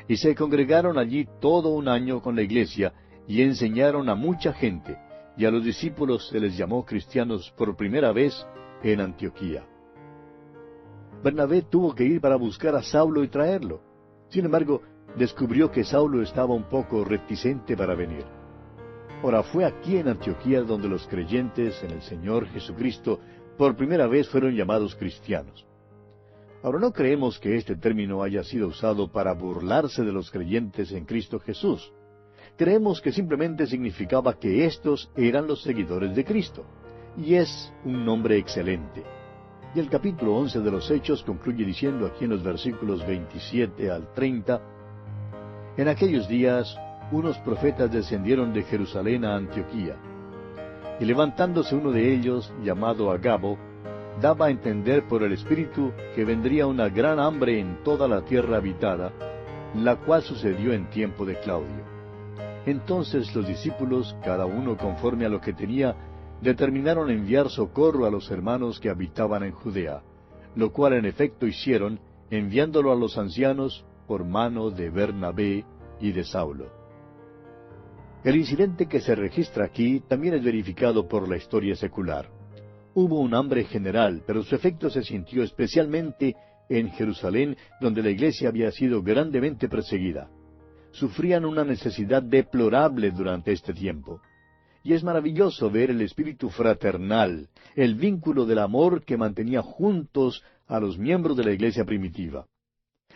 Y se congregaron allí todo un año con la iglesia, y enseñaron a mucha gente, y a los discípulos se les llamó cristianos por primera vez en Antioquía. Bernabé tuvo que ir para buscar a Saulo y traerlo. Sin embargo, descubrió que Saulo estaba un poco reticente para venir. Ahora, fue aquí en Antioquía donde los creyentes en el Señor Jesucristo por primera vez fueron llamados cristianos. Ahora, no creemos que este término haya sido usado para burlarse de los creyentes en Cristo Jesús. Creemos que simplemente significaba que éstos eran los seguidores de Cristo. Y es un nombre excelente. Y el capítulo 11 de los Hechos concluye diciendo aquí en los versículos 27 al 30, En aquellos días, unos profetas descendieron de Jerusalén a Antioquía. Y levantándose uno de ellos, llamado Agabo, daba a entender por el Espíritu que vendría una gran hambre en toda la tierra habitada, la cual sucedió en tiempo de Claudio. Entonces los discípulos, cada uno conforme a lo que tenía, determinaron enviar socorro a los hermanos que habitaban en Judea, lo cual en efecto hicieron, enviándolo a los ancianos por mano de Bernabé y de Saulo. El incidente que se registra aquí también es verificado por la historia secular. Hubo un hambre general, pero su efecto se sintió especialmente en Jerusalén, donde la iglesia había sido grandemente perseguida. Sufrían una necesidad deplorable durante este tiempo. Y es maravilloso ver el espíritu fraternal, el vínculo del amor que mantenía juntos a los miembros de la iglesia primitiva.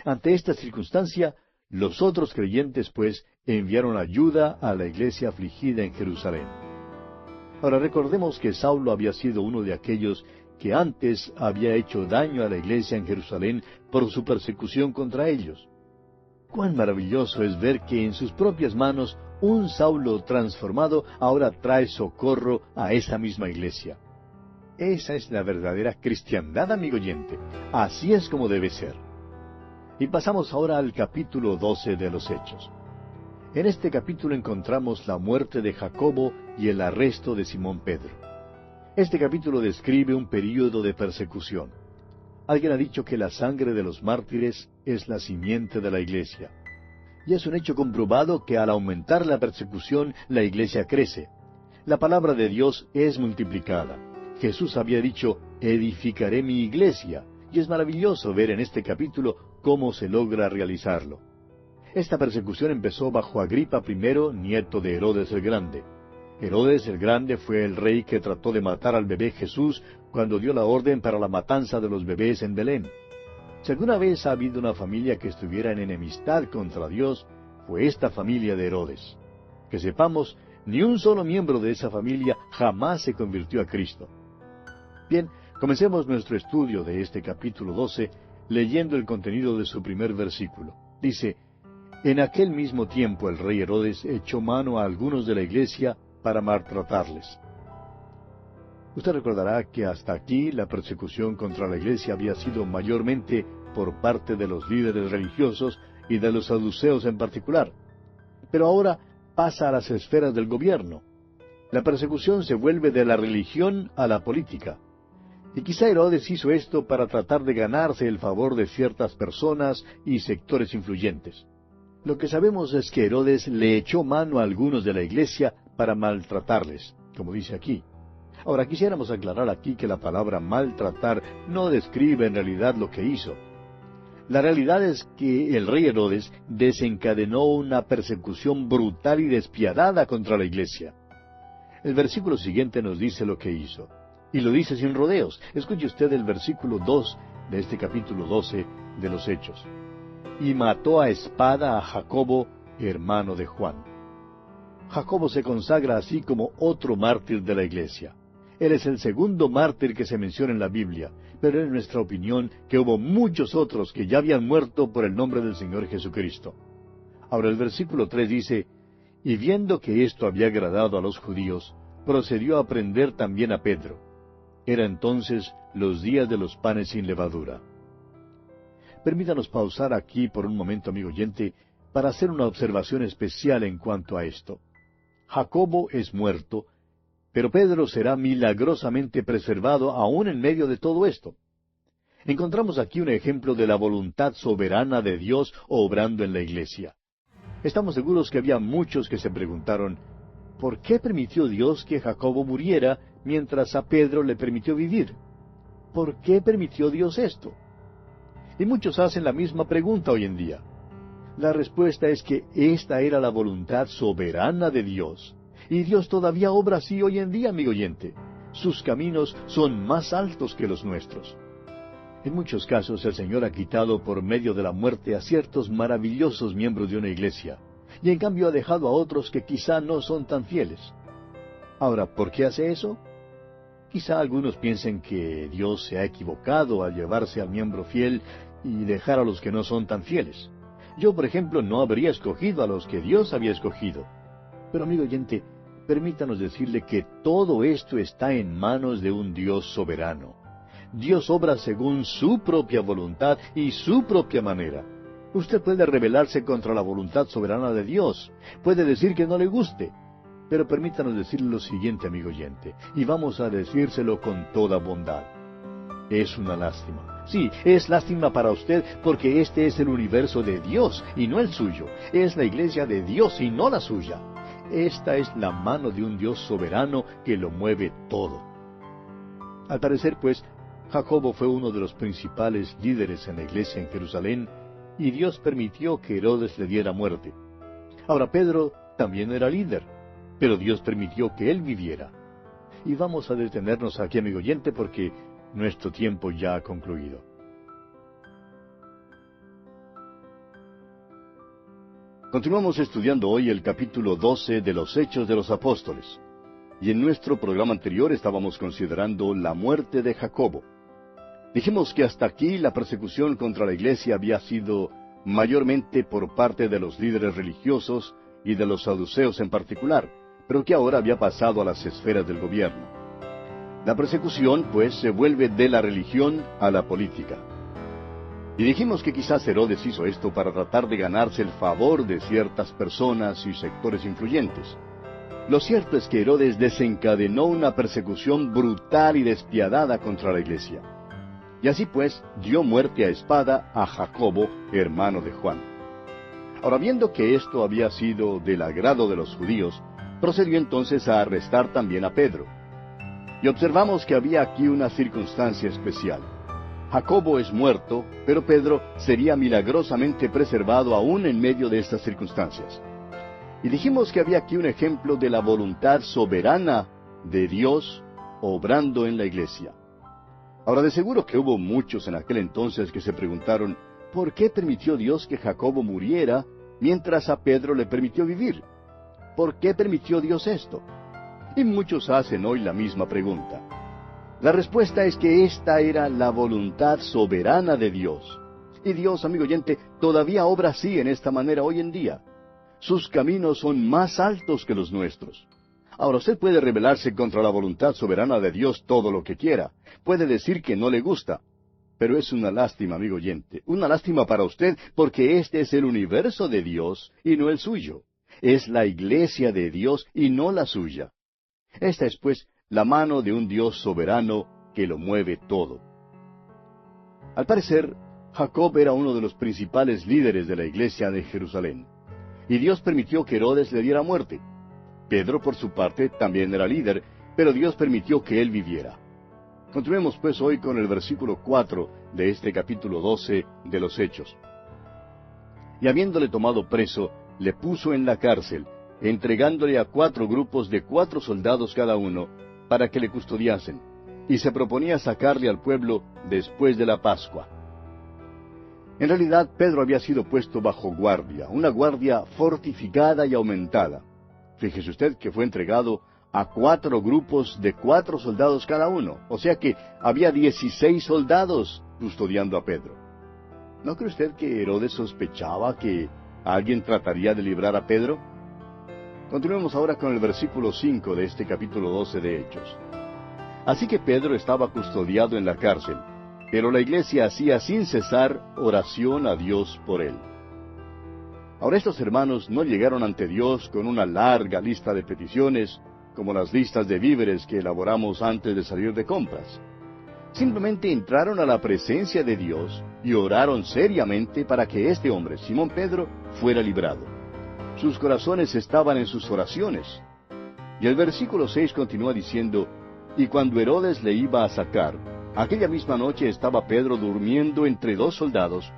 Ante esta circunstancia, los otros creyentes, pues, enviaron ayuda a la iglesia afligida en Jerusalén. Ahora recordemos que Saulo había sido uno de aquellos que antes había hecho daño a la iglesia en Jerusalén por su persecución contra ellos. Cuán maravilloso es ver que en sus propias manos un Saulo transformado ahora trae socorro a esa misma iglesia. Esa es la verdadera cristiandad, amigo oyente. Así es como debe ser. Y pasamos ahora al capítulo 12 de los Hechos. En este capítulo encontramos la muerte de Jacobo y el arresto de Simón Pedro. Este capítulo describe un período de persecución. Alguien ha dicho que la sangre de los mártires es la simiente de la iglesia. Y es un hecho comprobado que al aumentar la persecución, la iglesia crece. La palabra de Dios es multiplicada. Jesús había dicho, edificaré mi iglesia, y es maravilloso ver en este capítulo cómo se logra realizarlo. Esta persecución empezó bajo Agripa I, nieto de Herodes el Grande. Herodes el Grande fue el rey que trató de matar al bebé Jesús cuando dio la orden para la matanza de los bebés en Belén. Si alguna vez ha habido una familia que estuviera en enemistad contra Dios, fue esta familia de Herodes. Que sepamos, ni un solo miembro de esa familia jamás se convirtió a Cristo. Bien, comencemos nuestro estudio de este capítulo 12, leyendo el contenido de su primer versículo. Dice: En aquel mismo tiempo el rey Herodes echó mano a algunos de la iglesia para maltratarles. Usted recordará que hasta aquí la persecución contra la iglesia había sido mayormente por parte de los líderes religiosos y de los saduceos en particular. Pero ahora pasa a las esferas del gobierno. La persecución se vuelve de la religión a la política. Y quizá Herodes hizo esto para tratar de ganarse el favor de ciertas personas y sectores influyentes. Lo que sabemos es que Herodes le echó mano a algunos de la iglesia para maltratarles, como dice aquí. Ahora, quisiéramos aclarar aquí que la palabra maltratar no describe en realidad lo que hizo. La realidad es que el rey Herodes desencadenó una persecución brutal y despiadada contra la iglesia. El versículo siguiente nos dice lo que hizo. Y lo dice sin rodeos. Escuche usted el versículo 2 de este capítulo 12 de los Hechos. Y mató a espada a Jacobo, hermano de Juan. Jacobo se consagra así como otro mártir de la iglesia. Él es el segundo mártir que se menciona en la Biblia, pero es nuestra opinión que hubo muchos otros que ya habían muerto por el nombre del Señor Jesucristo. Ahora el versículo 3 dice: Y viendo que esto había agradado a los judíos, procedió a prender también a Pedro. Era entonces los días de los panes sin levadura. Permítanos pausar aquí por un momento, amigo oyente, para hacer una observación especial en cuanto a esto. Jacobo es muerto, pero Pedro será milagrosamente preservado aún en medio de todo esto. Encontramos aquí un ejemplo de la voluntad soberana de Dios obrando en la iglesia. Estamos seguros que había muchos que se preguntaron, ¿por qué permitió Dios que Jacobo muriera mientras a Pedro le permitió vivir? ¿Por qué permitió Dios esto? Y muchos hacen la misma pregunta hoy en día. La respuesta es que esta era la voluntad soberana de Dios. Y Dios todavía obra así hoy en día, amigo oyente. Sus caminos son más altos que los nuestros. En muchos casos el Señor ha quitado por medio de la muerte a ciertos maravillosos miembros de una iglesia, y en cambio ha dejado a otros que quizá no son tan fieles. Ahora, ¿por qué hace eso? Quizá algunos piensen que Dios se ha equivocado al llevarse al miembro fiel y dejar a los que no son tan fieles. Yo, por ejemplo, no habría escogido a los que Dios había escogido. Pero, amigo oyente, permítanos decirle que todo esto está en manos de un Dios soberano. Dios obra según su propia voluntad y su propia manera. Usted puede rebelarse contra la voluntad soberana de Dios, puede decir que no le guste, pero permítanos decirle lo siguiente, amigo oyente, y vamos a decírselo con toda bondad. Es una lástima. Sí, es lástima para usted porque este es el universo de Dios y no el suyo. Es la iglesia de Dios y no la suya. Esta es la mano de un Dios soberano que lo mueve todo. Al parecer, pues, Jacobo fue uno de los principales líderes en la iglesia en Jerusalén, y Dios permitió que Herodes le diera muerte. Ahora, Pedro también era líder, pero Dios permitió que él viviera. Y vamos a detenernos aquí, amigo oyente, porque nuestro tiempo ya ha concluido. Continuamos estudiando hoy el capítulo 12 de los Hechos de los Apóstoles. Y en nuestro programa anterior estábamos considerando la muerte de Jacobo. Dijimos que hasta aquí la persecución contra la iglesia había sido mayormente por parte de los líderes religiosos y de los saduceos en particular, pero que ahora había pasado a las esferas del gobierno. La persecución, pues, se vuelve de la religión a la política. Y dijimos que quizás Herodes hizo esto para tratar de ganarse el favor de ciertas personas y sectores influyentes. Lo cierto es que Herodes desencadenó una persecución brutal y despiadada contra la iglesia. Y así pues, dio muerte a espada a Jacobo, hermano de Juan. Ahora, viendo que esto había sido del agrado de los judíos, procedió entonces a arrestar también a Pedro. Y observamos que había aquí una circunstancia especial. Jacobo es muerto, pero Pedro sería milagrosamente preservado aún en medio de estas circunstancias. Y dijimos que había aquí un ejemplo de la voluntad soberana de Dios obrando en la iglesia. Ahora, de seguro que hubo muchos en aquel entonces que se preguntaron, ¿por qué permitió Dios que Jacobo muriera mientras a Pedro le permitió vivir. ¿Por qué permitió Dios esto? Y muchos hacen hoy la misma pregunta. La respuesta es que esta era la voluntad soberana de Dios. Y Dios, amigo oyente, todavía obra así en esta manera hoy en día. Sus caminos son más altos que los nuestros. Ahora, usted puede rebelarse contra la voluntad soberana de Dios todo lo que quiera. Puede decir que no le gusta. Pero es una lástima, amigo oyente. Una lástima para usted, porque este es el universo de Dios y no el suyo. Es la iglesia de Dios y no la suya. Esta es, pues, la mano de un Dios soberano que lo mueve todo. Al parecer, Jacob era uno de los principales líderes de la iglesia de Jerusalén. Y Dios permitió que Herodes le diera muerte. Pedro, por su parte, también era líder, pero Dios permitió que él viviera. Continuemos pues hoy con el versículo 4 de este capítulo 12 de los Hechos. Y habiéndole tomado preso, le puso en la cárcel, entregándole a 4 grupos de 4 soldados cada uno, para que le custodiasen, y se proponía sacarle al pueblo después de la Pascua. En realidad, Pedro había sido puesto bajo guardia, una guardia fortificada y aumentada. Fíjese usted que fue entregado a 4 grupos de 4 soldados cada uno, o sea que había 16 soldados custodiando a Pedro. ¿No cree usted que Herodes sospechaba que alguien trataría de librar a Pedro? Continuemos ahora con el versículo 5 de este capítulo 12 de Hechos. Así que Pedro estaba custodiado en la cárcel, pero la iglesia hacía sin cesar oración a Dios por él. Ahora estos hermanos no llegaron ante Dios con una larga lista de peticiones, como las listas de víveres que elaboramos antes de salir de compras. Simplemente entraron a la presencia de Dios y oraron seriamente para que este hombre, Simón Pedro, fuera librado. Sus corazones estaban en sus oraciones. Y el versículo 6 continúa diciendo, y cuando Herodes le iba a sacar, aquella misma noche estaba Pedro durmiendo entre 2 soldados,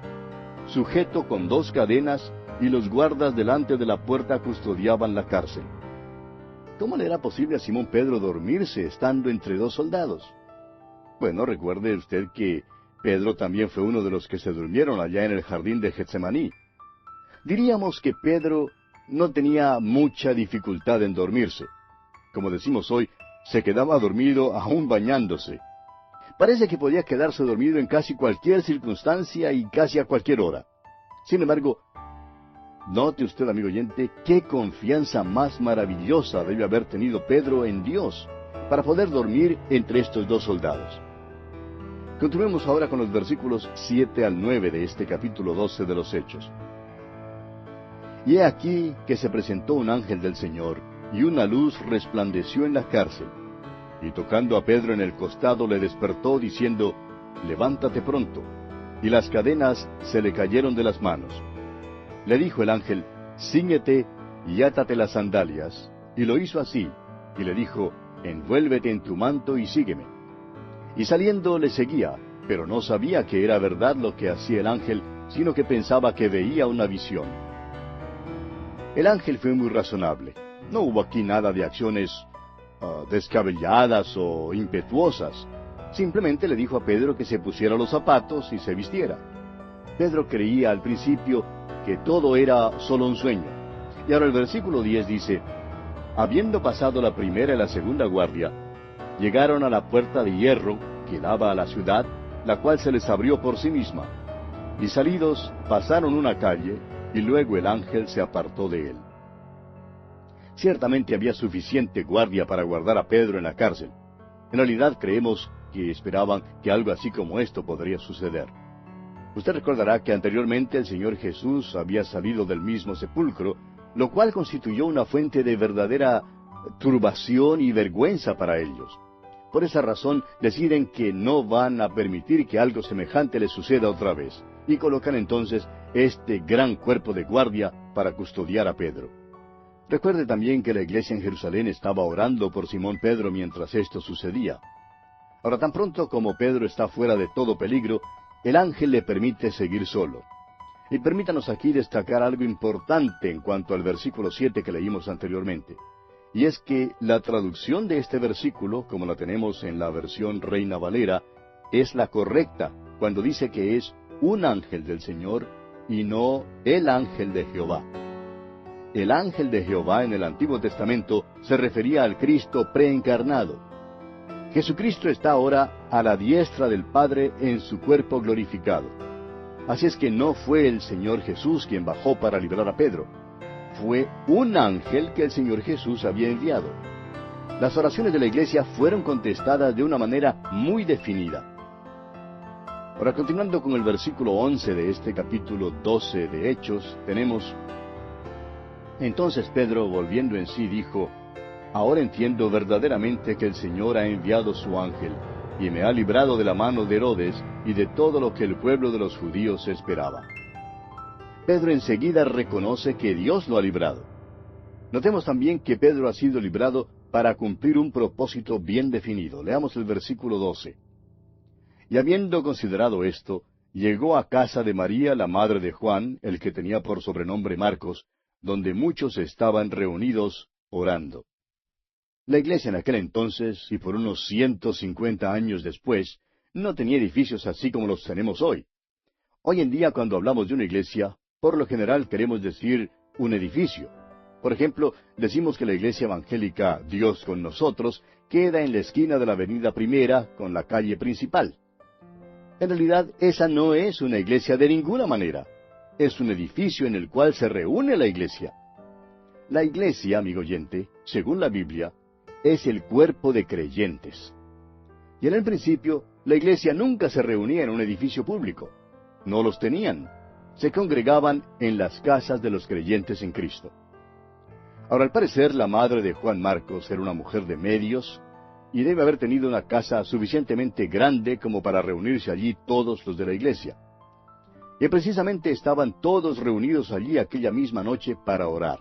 sujeto con 2 cadenas, y los guardas delante de la puerta custodiaban la cárcel. ¿Cómo le era posible a Simón Pedro dormirse estando entre 2 soldados? Bueno, recuerde usted que Pedro también fue uno de los que se durmieron allá en el jardín de Getsemaní. Diríamos que Pedro no tenía mucha dificultad en dormirse. Como decimos hoy, se quedaba dormido aún bañándose. Parece que podía quedarse dormido en casi cualquier circunstancia y casi a cualquier hora. Sin embargo, note usted, amigo oyente, qué confianza más maravillosa debe haber tenido Pedro en Dios para poder dormir entre estos 2 soldados. Continuemos ahora con los versículos 7 al 9 de este capítulo 12 de los Hechos. Y he aquí que se presentó un ángel del Señor, y una luz resplandeció en la cárcel. Y tocando a Pedro en el costado le despertó, diciendo, levántate pronto. Y las cadenas se le cayeron de las manos. Le dijo el ángel, cíñete y átate las sandalias. Y lo hizo así, y le dijo, envuélvete en tu manto y sígueme. Y saliendo le seguía, pero no sabía que era verdad lo que hacía el ángel, sino que pensaba que veía una visión. El ángel fue muy razonable. No hubo aquí nada de acciones descabelladas o impetuosas. Simplemente le dijo a Pedro que se pusiera los zapatos y se vistiera. Pedro creía al principio que todo era solo un sueño. Y ahora el versículo 10 dice, habiendo pasado la primera y la segunda guardia, llegaron a la puerta de hierro que daba a la ciudad, la cual se les abrió por sí misma. Y salidos pasaron una calle, y luego el ángel se apartó de él. Ciertamente había suficiente guardia para guardar a Pedro en la cárcel. En realidad creemos que esperaban que algo así como esto podría suceder. Usted recordará que anteriormente el Señor Jesús había salido del mismo sepulcro, lo cual constituyó una fuente de verdadera turbación y vergüenza para ellos. Por esa razón deciden que no van a permitir que algo semejante les suceda otra vez, y colocan entonces este gran cuerpo de guardia para custodiar a Pedro. Recuerde también que la iglesia en Jerusalén estaba orando por Simón Pedro mientras esto sucedía. Ahora, tan pronto como Pedro está fuera de todo peligro, el ángel le permite seguir solo. Y permítanos aquí destacar algo importante en cuanto al versículo 7 que leímos anteriormente. Y es que la traducción de este versículo, como la tenemos en la versión Reina Valera, es la correcta cuando dice que es un ángel del Señor y no el ángel de Jehová. El ángel de Jehová en el Antiguo Testamento se refería al Cristo preencarnado. Jesucristo está ahora a la diestra del Padre en su cuerpo glorificado. Así es que no fue el Señor Jesús quien bajó para librar a Pedro. Fue un ángel que el Señor Jesús había enviado. Las oraciones de la iglesia fueron contestadas de una manera muy definida. Ahora, continuando con el versículo 11 de este capítulo 12 de Hechos, tenemos: Entonces Pedro, volviendo en sí, dijo: Ahora entiendo verdaderamente que el Señor ha enviado su ángel, y me ha librado de la mano de Herodes y de todo lo que el pueblo de los judíos esperaba. Pedro enseguida reconoce que Dios lo ha librado. Notemos también que Pedro ha sido librado para cumplir un propósito bien definido. Leamos el versículo 12. Y habiendo considerado esto, llegó a casa de María, la madre de Juan, el que tenía por sobrenombre Marcos, donde muchos estaban reunidos orando. La iglesia en aquel entonces, y por unos 150 años después, no tenía edificios así como los tenemos hoy. Hoy en día, cuando hablamos de una iglesia, por lo general queremos decir un edificio. Por ejemplo, decimos que la iglesia evangélica Dios con Nosotros queda en la esquina de la avenida Primera con la calle principal. En realidad, esa no es una iglesia de ninguna manera. Es un edificio en el cual se reúne la iglesia. La iglesia, amigo oyente, según la Biblia, es el cuerpo de creyentes. Y en el principio, la iglesia nunca se reunía en un edificio público. No los tenían. Se congregaban en las casas de los creyentes en Cristo. Ahora, al parecer, la madre de Juan Marcos era una mujer de medios, y debe haber tenido una casa suficientemente grande como para reunirse allí todos los de la iglesia. Y precisamente estaban todos reunidos allí aquella misma noche para orar.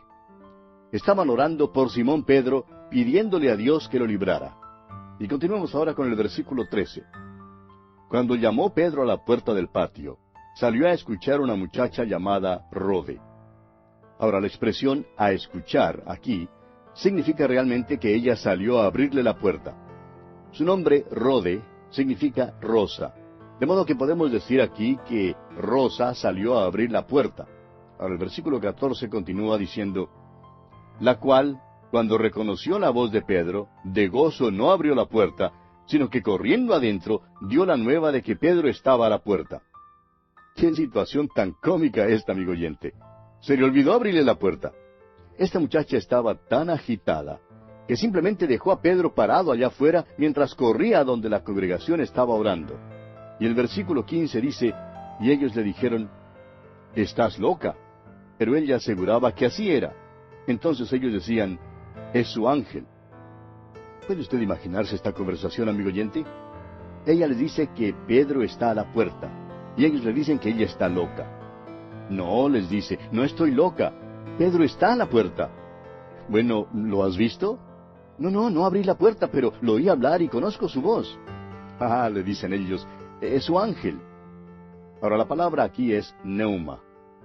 Estaban orando por Simón Pedro, pidiéndole a Dios que lo librara. Y continuamos ahora con el versículo 13. Cuando llamó Pedro a la puerta del patio, salió a escuchar una muchacha llamada Rode. Ahora, la expresión a escuchar aquí significa realmente que ella salió a abrirle la puerta. Su nombre, Rode, significa rosa. De modo que podemos decir aquí que Rosa salió a abrir la puerta. Ahora, el versículo 14 continúa diciendo: la cual, cuando reconoció la voz de Pedro, de gozo no abrió la puerta, sino que corriendo adentro dio la nueva de que Pedro estaba a la puerta. ¡Qué situación tan cómica esta, amigo oyente! Se le olvidó abrirle la puerta. Esta muchacha estaba tan agitada que simplemente dejó a Pedro parado allá afuera mientras corría a donde la congregación estaba orando. Y el versículo 15 dice: y ellos le dijeron: «¿Estás loca?» Pero ella aseguraba que así era. Entonces ellos decían: «Es su ángel». ¿Puede usted imaginarse esta conversación, amigo oyente? Ella les dice que Pedro está a la puerta, y ellos le dicen que ella está loca. No, les dice, no estoy loca. Pedro está a la puerta. Bueno, ¿lo has visto? No abrí la puerta, pero lo oí hablar y conozco su voz. Ah, le dicen ellos, es su ángel. Ahora, la palabra aquí es pneuma,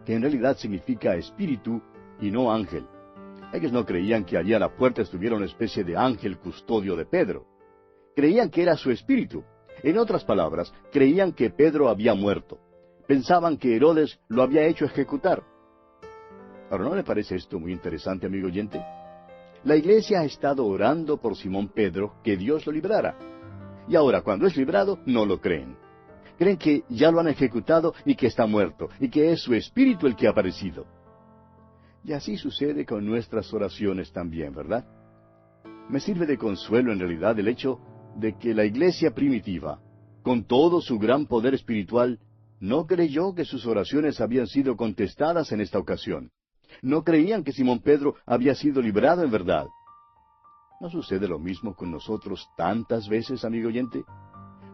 que en realidad significa espíritu y no ángel. Ellos no creían que allí a la puerta estuviera una especie de ángel custodio de Pedro. Creían que era su espíritu. En otras palabras, creían que Pedro había muerto. Pensaban que Herodes lo había hecho ejecutar. Ahora, ¿no le parece esto muy interesante, amigo oyente? La iglesia ha estado orando por Simón Pedro que Dios lo librara. Y ahora, cuando es librado, no lo creen. Creen que ya lo han ejecutado y que está muerto, y que es su espíritu el que ha aparecido. Y así sucede con nuestras oraciones también, ¿verdad? Me sirve de consuelo en realidad el hecho de que la iglesia primitiva, con todo su gran poder espiritual, no creyó que sus oraciones habían sido contestadas en esta ocasión. No creían que Simón Pedro había sido librado en verdad. ¿No sucede lo mismo con nosotros tantas veces, amigo oyente?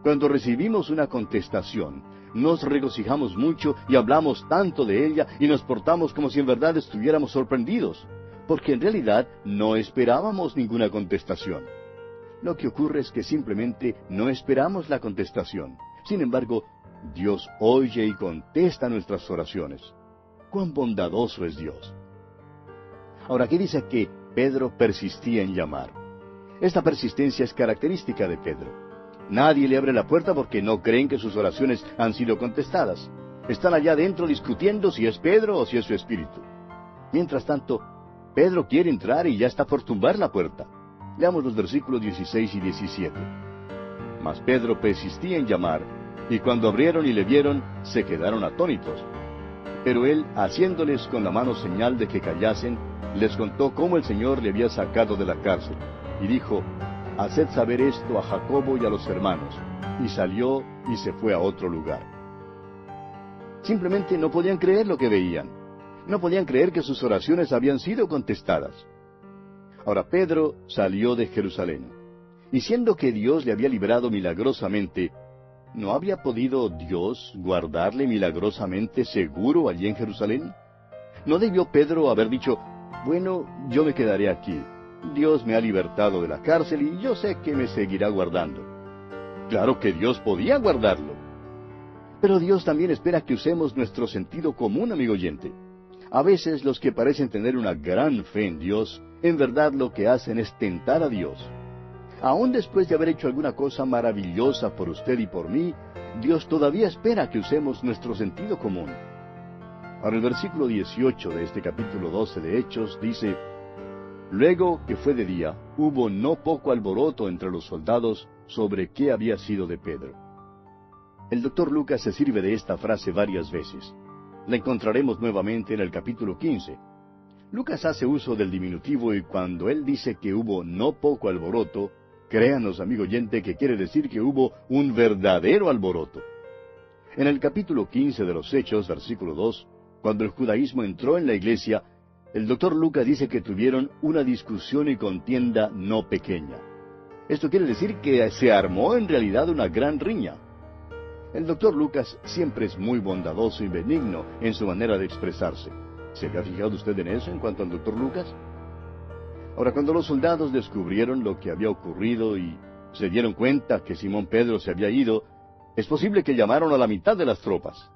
Cuando recibimos una contestación, nos regocijamos mucho y hablamos tanto de ella y nos portamos como si en verdad estuviéramos sorprendidos, porque en realidad no esperábamos ninguna contestación. Lo que ocurre es que simplemente no esperamos la contestación. Sin embargo, Dios oye y contesta nuestras oraciones. ¡Cuán bondadoso es Dios! Ahora, aquí dice que Pedro persistía en llamar. Esta persistencia es característica de Pedro. Nadie le abre la puerta porque no creen que sus oraciones han sido contestadas. Están allá adentro discutiendo si es Pedro o si es su espíritu. Mientras tanto, Pedro quiere entrar y ya está por tumbar la puerta. Leamos los versículos 16 y 17. Mas Pedro persistía en llamar, y cuando abrieron y le vieron, se quedaron atónitos. Pero él, haciéndoles con la mano señal de que callasen, les contó cómo el Señor le había sacado de la cárcel, y dijo, haced saber esto a Jacobo y a los hermanos. Y salió y se fue a otro lugar. Simplemente no podían creer lo que veían. No podían creer que sus oraciones habían sido contestadas. Ahora Pedro salió de Jerusalén, y siendo que Dios le había librado milagrosamente, ¿no había podido Dios guardarle milagrosamente seguro allí en Jerusalén? ¿No debió Pedro haber dicho, bueno, yo me quedaré aquí, Dios me ha libertado de la cárcel y yo sé que me seguirá guardando? Claro que Dios podía guardarlo. Pero Dios también espera que usemos nuestro sentido común, amigo oyente. A veces los que parecen tener una gran fe en Dios, en verdad lo que hacen es tentar a Dios. Aún después de haber hecho alguna cosa maravillosa por usted y por mí, Dios todavía espera que usemos nuestro sentido común. Ahora el versículo 18 de este capítulo 12 de Hechos dice, luego que fue de día, hubo no poco alboroto entre los soldados sobre qué había sido de Pedro. El doctor Lucas se sirve de esta frase varias veces. La encontraremos nuevamente en el capítulo 15. Lucas hace uso del diminutivo y cuando él dice que hubo no poco alboroto, créanos, amigo oyente, que quiere decir que hubo un verdadero alboroto. En el capítulo 15 de los Hechos, versículo 2, cuando el judaísmo entró en la iglesia, el doctor Lucas dice que tuvieron una discusión y contienda no pequeña. Esto quiere decir que se armó en realidad una gran riña. El doctor Lucas siempre es muy bondadoso y benigno en su manera de expresarse. ¿Se había fijado usted en eso en cuanto al doctor Lucas? Ahora, cuando los soldados descubrieron lo que había ocurrido y se dieron cuenta que Simón Pedro se había ido, es posible que llamaron a la mitad de las tropas.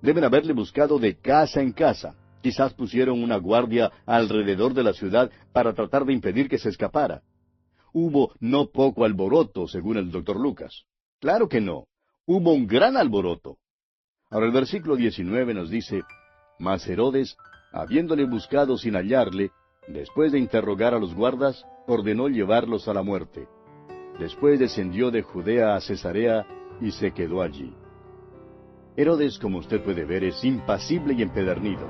Deben haberle buscado de casa en casa. Quizás pusieron una guardia alrededor de la ciudad para tratar de impedir que se escapara. Hubo no poco alboroto, según el doctor Lucas. Claro que no. Hubo un gran alboroto. Ahora el versículo 19 nos dice, mas Herodes, habiéndole buscado sin hallarle, después de interrogar a los guardas, ordenó llevarlos a la muerte. Después descendió de Judea a Cesarea y se quedó allí. Herodes, como usted puede ver, es impasible y empedernido.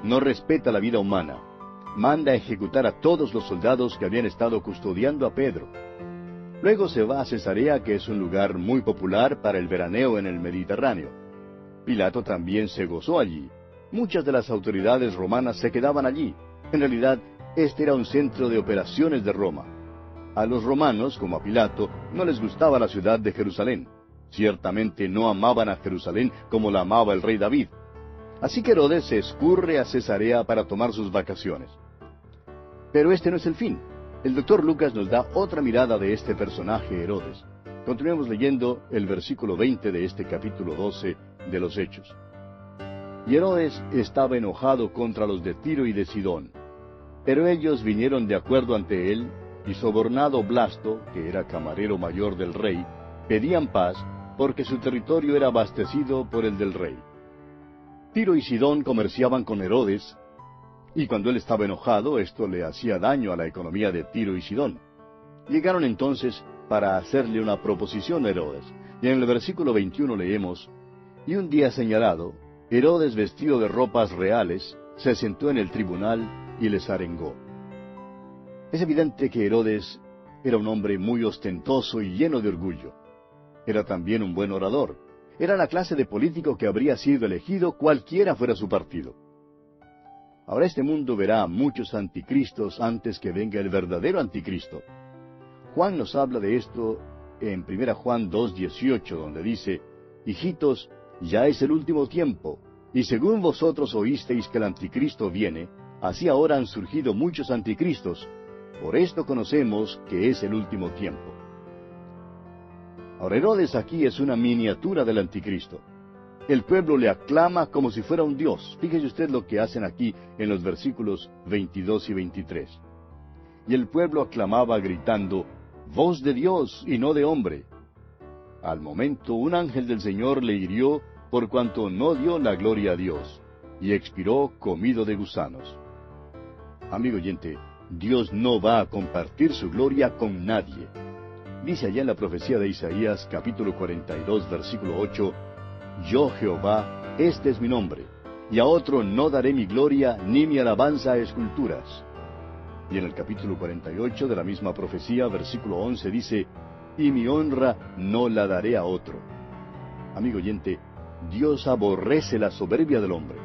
No respeta la vida humana. Manda a ejecutar a todos los soldados que habían estado custodiando a Pedro. Luego se va a Cesarea, que es un lugar muy popular para el veraneo en el Mediterráneo. Pilato también se gozó allí. Muchas de las autoridades romanas se quedaban allí. En realidad, este era un centro de operaciones de Roma. A los romanos, como a Pilato, no les gustaba la ciudad de Jerusalén. Ciertamente no amaban a Jerusalén como la amaba el rey David. Así que Herodes se escurre a Cesarea para tomar sus vacaciones. Pero este no es el fin. El doctor Lucas nos da otra mirada de este personaje Herodes. Continuemos leyendo el versículo 20 de este capítulo 12 de los Hechos. Y Herodes estaba enojado contra los de Tiro y de Sidón. Pero ellos vinieron de acuerdo ante él, y sobornado Blasto, que era camarero mayor del rey, pedían paz, porque su territorio era abastecido por el del rey. Tiro y Sidón comerciaban con Herodes, y cuando él estaba enojado, esto le hacía daño a la economía de Tiro y Sidón. Llegaron entonces para hacerle una proposición a Herodes, y en el versículo 21 leemos, y un día señalado, Herodes, vestido de ropas reales, se sentó en el tribunal y les arengó. Es evidente que Herodes era un hombre muy ostentoso y lleno de orgullo. Era también un buen orador. Era la clase de político que habría sido elegido cualquiera fuera su partido. Ahora este mundo verá a muchos anticristos antes que venga el verdadero anticristo. Juan nos habla de esto en 1 Juan 2:18, donde dice, hijitos, ya es el último tiempo, y según vosotros oísteis que el anticristo viene, así ahora han surgido muchos anticristos. Por esto conocemos que es el último tiempo. Ahora Herodes aquí es una miniatura del anticristo. El pueblo le aclama como si fuera un dios. Fíjese usted lo que hacen aquí en los versículos 22 y 23. Y el pueblo aclamaba gritando, voz de Dios y no de hombre. Al momento un ángel del Señor le hirió por cuanto no dio la gloria a Dios, y expiró comido de gusanos. Amigo oyente, Dios no va a compartir su gloria con nadie. Dice allá en la profecía de Isaías, capítulo 42, versículo 8, Yo Jehová, este es mi nombre, y a otro no daré mi gloria ni mi alabanza a esculturas. Y en el capítulo 48 de la misma profecía, versículo 11, dice, Y mi honra no la daré a otro. Amigo oyente, Dios aborrece la soberbia del hombre.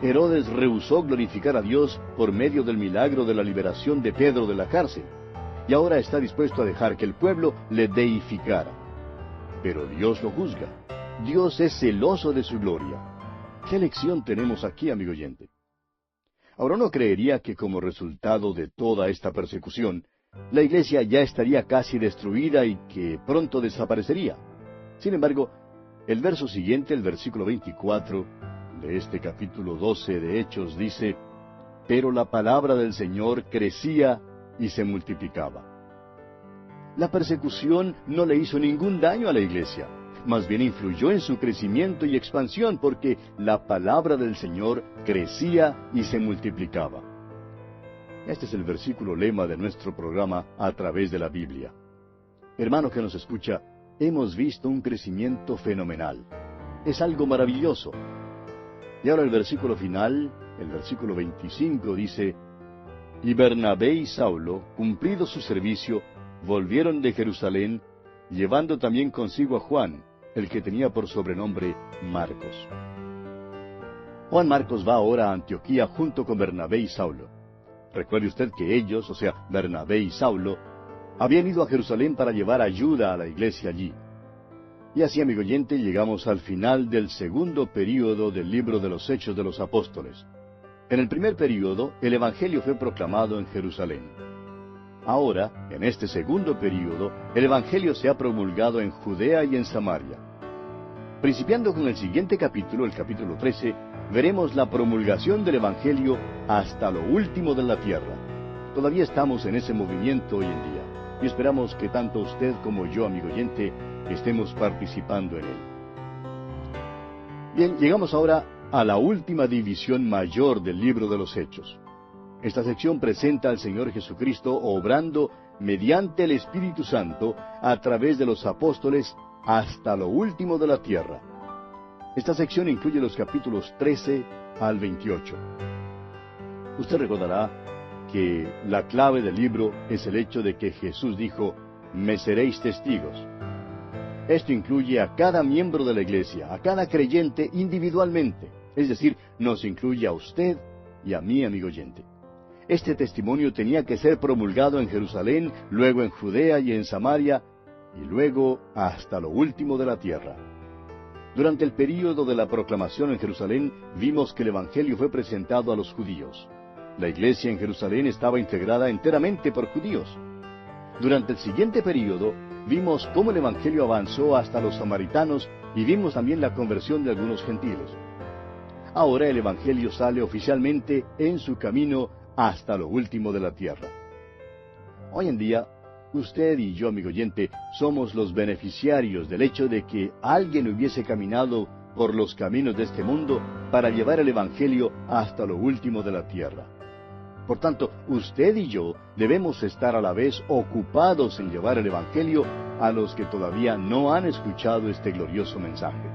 Herodes rehusó glorificar a Dios por medio del milagro de la liberación de Pedro de la cárcel, y ahora está dispuesto a dejar que el pueblo le deificara. Pero Dios lo juzga. Dios es celoso de su gloria. ¿Qué lección tenemos aquí, amigo oyente? Ahora uno creería que como resultado de toda esta persecución, la iglesia ya estaría casi destruida y que pronto desaparecería. Sin embargo, el verso siguiente, el versículo 24 de este capítulo 12 de Hechos, dice, Pero la palabra del Señor crecía y se multiplicaba. La persecución no le hizo ningún daño a la iglesia, más bien influyó en su crecimiento y expansión, porque la palabra del Señor crecía y se multiplicaba. Este es el versículo lema de nuestro programa A Través de la Biblia. Hermano que nos escucha, hemos visto un crecimiento fenomenal. Es algo maravilloso. Y ahora el versículo final, el versículo 25, dice, Y Bernabé y Saulo, cumplido su servicio, volvieron de Jerusalén, llevando también consigo a Juan, el que tenía por sobrenombre Marcos. Juan Marcos va ahora a Antioquía junto con Bernabé y Saulo. Recuerde usted que ellos, o sea, Bernabé y Saulo, habían ido a Jerusalén para llevar ayuda a la iglesia allí. Y así, amigo oyente, llegamos al final del segundo período del libro de los Hechos de los Apóstoles. En el primer período, el Evangelio fue proclamado en Jerusalén. Ahora, en este segundo período, el Evangelio se ha promulgado en Judea y en Samaria. Principiando con el siguiente capítulo, el capítulo 13, veremos la promulgación del Evangelio hasta lo último de la tierra. Todavía estamos en ese movimiento hoy en día, y esperamos que tanto usted como yo, amigo oyente, estemos participando en él. Bien, llegamos ahora a la última división mayor del libro de los Hechos. Esta sección presenta al Señor Jesucristo obrando mediante el Espíritu Santo a través de los apóstoles hasta lo último de la tierra. Esta sección incluye los capítulos 13 al 28. Usted recordará que la clave del libro es el hecho de que Jesús dijo, «Me seréis testigos». Esto incluye a cada miembro de la iglesia, a cada creyente individualmente. Es decir, nos incluye a usted y a mí, amigo oyente. Este testimonio tenía que ser promulgado en Jerusalén, luego en Judea y en Samaria, y luego hasta lo último de la tierra. Durante el período de la proclamación en Jerusalén, vimos que el Evangelio fue presentado a los judíos. La iglesia en Jerusalén estaba integrada enteramente por judíos. Durante el siguiente período, vimos cómo el Evangelio avanzó hasta los samaritanos y vimos también la conversión de algunos gentiles. Ahora el Evangelio sale oficialmente en su camino hasta lo último de la tierra. Hoy en día, usted y yo, amigo oyente, somos los beneficiarios del hecho de que alguien hubiese caminado por los caminos de este mundo para llevar el Evangelio hasta lo último de la tierra. Por tanto, usted y yo debemos estar a la vez ocupados en llevar el Evangelio a los que todavía no han escuchado este glorioso mensaje.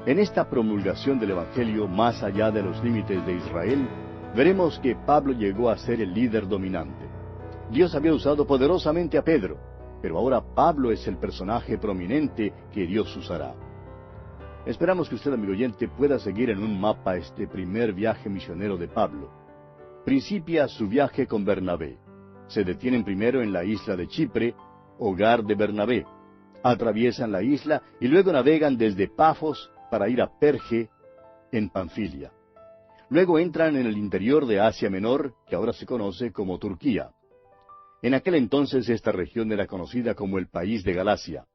En esta promulgación del Evangelio más allá de los límites de Israel, veremos que Pablo llegó a ser el líder dominante. Dios había usado poderosamente a Pedro, pero ahora Pablo es el personaje prominente que Dios usará. Esperamos que usted, amigo oyente, pueda seguir en un mapa este primer viaje misionero de Pablo. Principia su viaje con Bernabé. Se detienen primero en la isla de Chipre, hogar de Bernabé. Atraviesan la isla y luego navegan desde Pafos para ir a Perge, en Panfilia. Luego entran en el interior de Asia Menor, que ahora se conoce como Turquía. En aquel entonces esta región era conocida como el país de Galacia.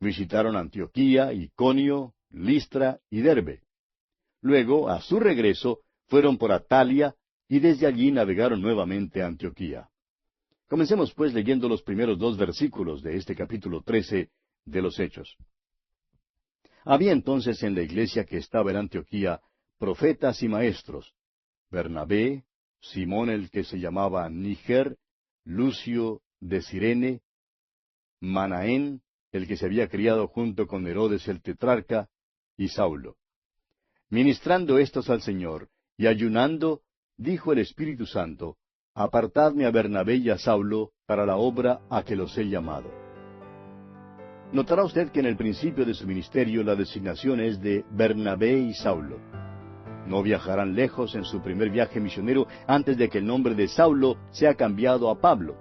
Visitaron Antioquía, Iconio, Listra y Derbe. Luego, a su regreso, fueron por Atalia y desde allí navegaron nuevamente a Antioquía. Comencemos pues leyendo los primeros 2 versículos de este capítulo 13 de los Hechos. Había entonces en la iglesia que estaba en Antioquía profetas y maestros: Bernabé, Simón el que se llamaba Níger, Lucio de Cirene, Manaén, el que se había criado junto con Herodes el tetrarca, y Saulo. Ministrando éstos al Señor y ayunando, dijo el Espíritu Santo: Apartadme a Bernabé y a Saulo para la obra a que los he llamado. Notará usted que en el principio de su ministerio la designación es de Bernabé y Saulo. No viajarán lejos en su primer viaje misionero antes de que el nombre de Saulo sea cambiado a Pablo.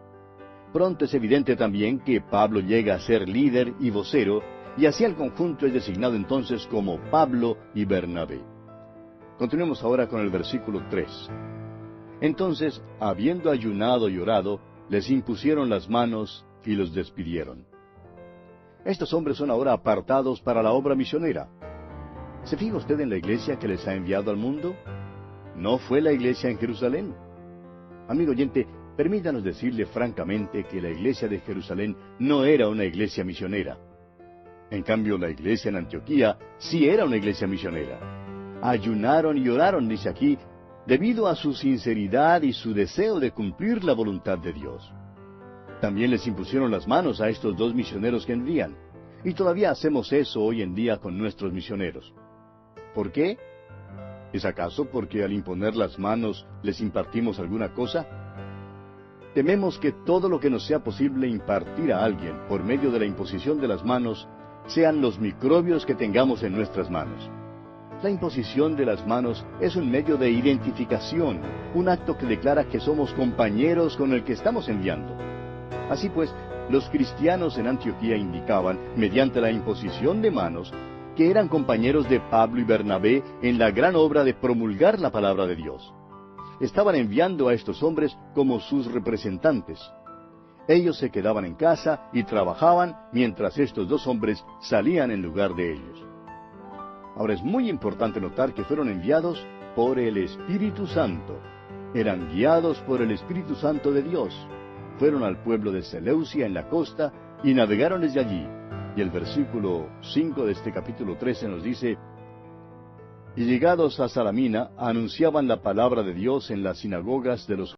Pronto es evidente también que Pablo llega a ser líder y vocero, y así el conjunto es designado entonces como Pablo y Bernabé. Continuemos ahora con el versículo 3. Entonces, habiendo ayunado y orado, les impusieron las manos y los despidieron. Estos hombres son ahora apartados para la obra misionera. ¿Se fija usted en la iglesia que les ha enviado al mundo? No fue la iglesia en Jerusalén. Amigo oyente, permítanos decirle francamente que la iglesia de Jerusalén no era una iglesia misionera. En cambio, la iglesia en Antioquía sí era una iglesia misionera. Ayunaron y oraron, dice aquí, debido a su sinceridad y su deseo de cumplir la voluntad de Dios. También les impusieron las manos a estos dos misioneros que envían. Y todavía hacemos eso hoy en día con nuestros misioneros. ¿Por qué? ¿Es acaso porque al imponer las manos les impartimos alguna cosa? Tememos que todo lo que nos sea posible impartir a alguien por medio de la imposición de las manos sean los microbios que tengamos en nuestras manos. La imposición de las manos es un medio de identificación, un acto que declara que somos compañeros con el que estamos enviando. Así pues, los cristianos en Antioquía indicaban, mediante la imposición de manos, que eran compañeros de Pablo y Bernabé en la gran obra de promulgar la palabra de Dios. Estaban enviando a estos hombres como sus representantes. Ellos se quedaban en casa y trabajaban mientras estos dos hombres salían en lugar de ellos. Ahora es muy importante notar que fueron enviados por el Espíritu Santo. Eran guiados por el Espíritu Santo de Dios. Fueron al pueblo de Seleucia en la costa y navegaron desde allí. Y el versículo 5 de este capítulo 13 nos dice: Y llegados a Salamina, anunciaban la palabra de Dios en las sinagogas de los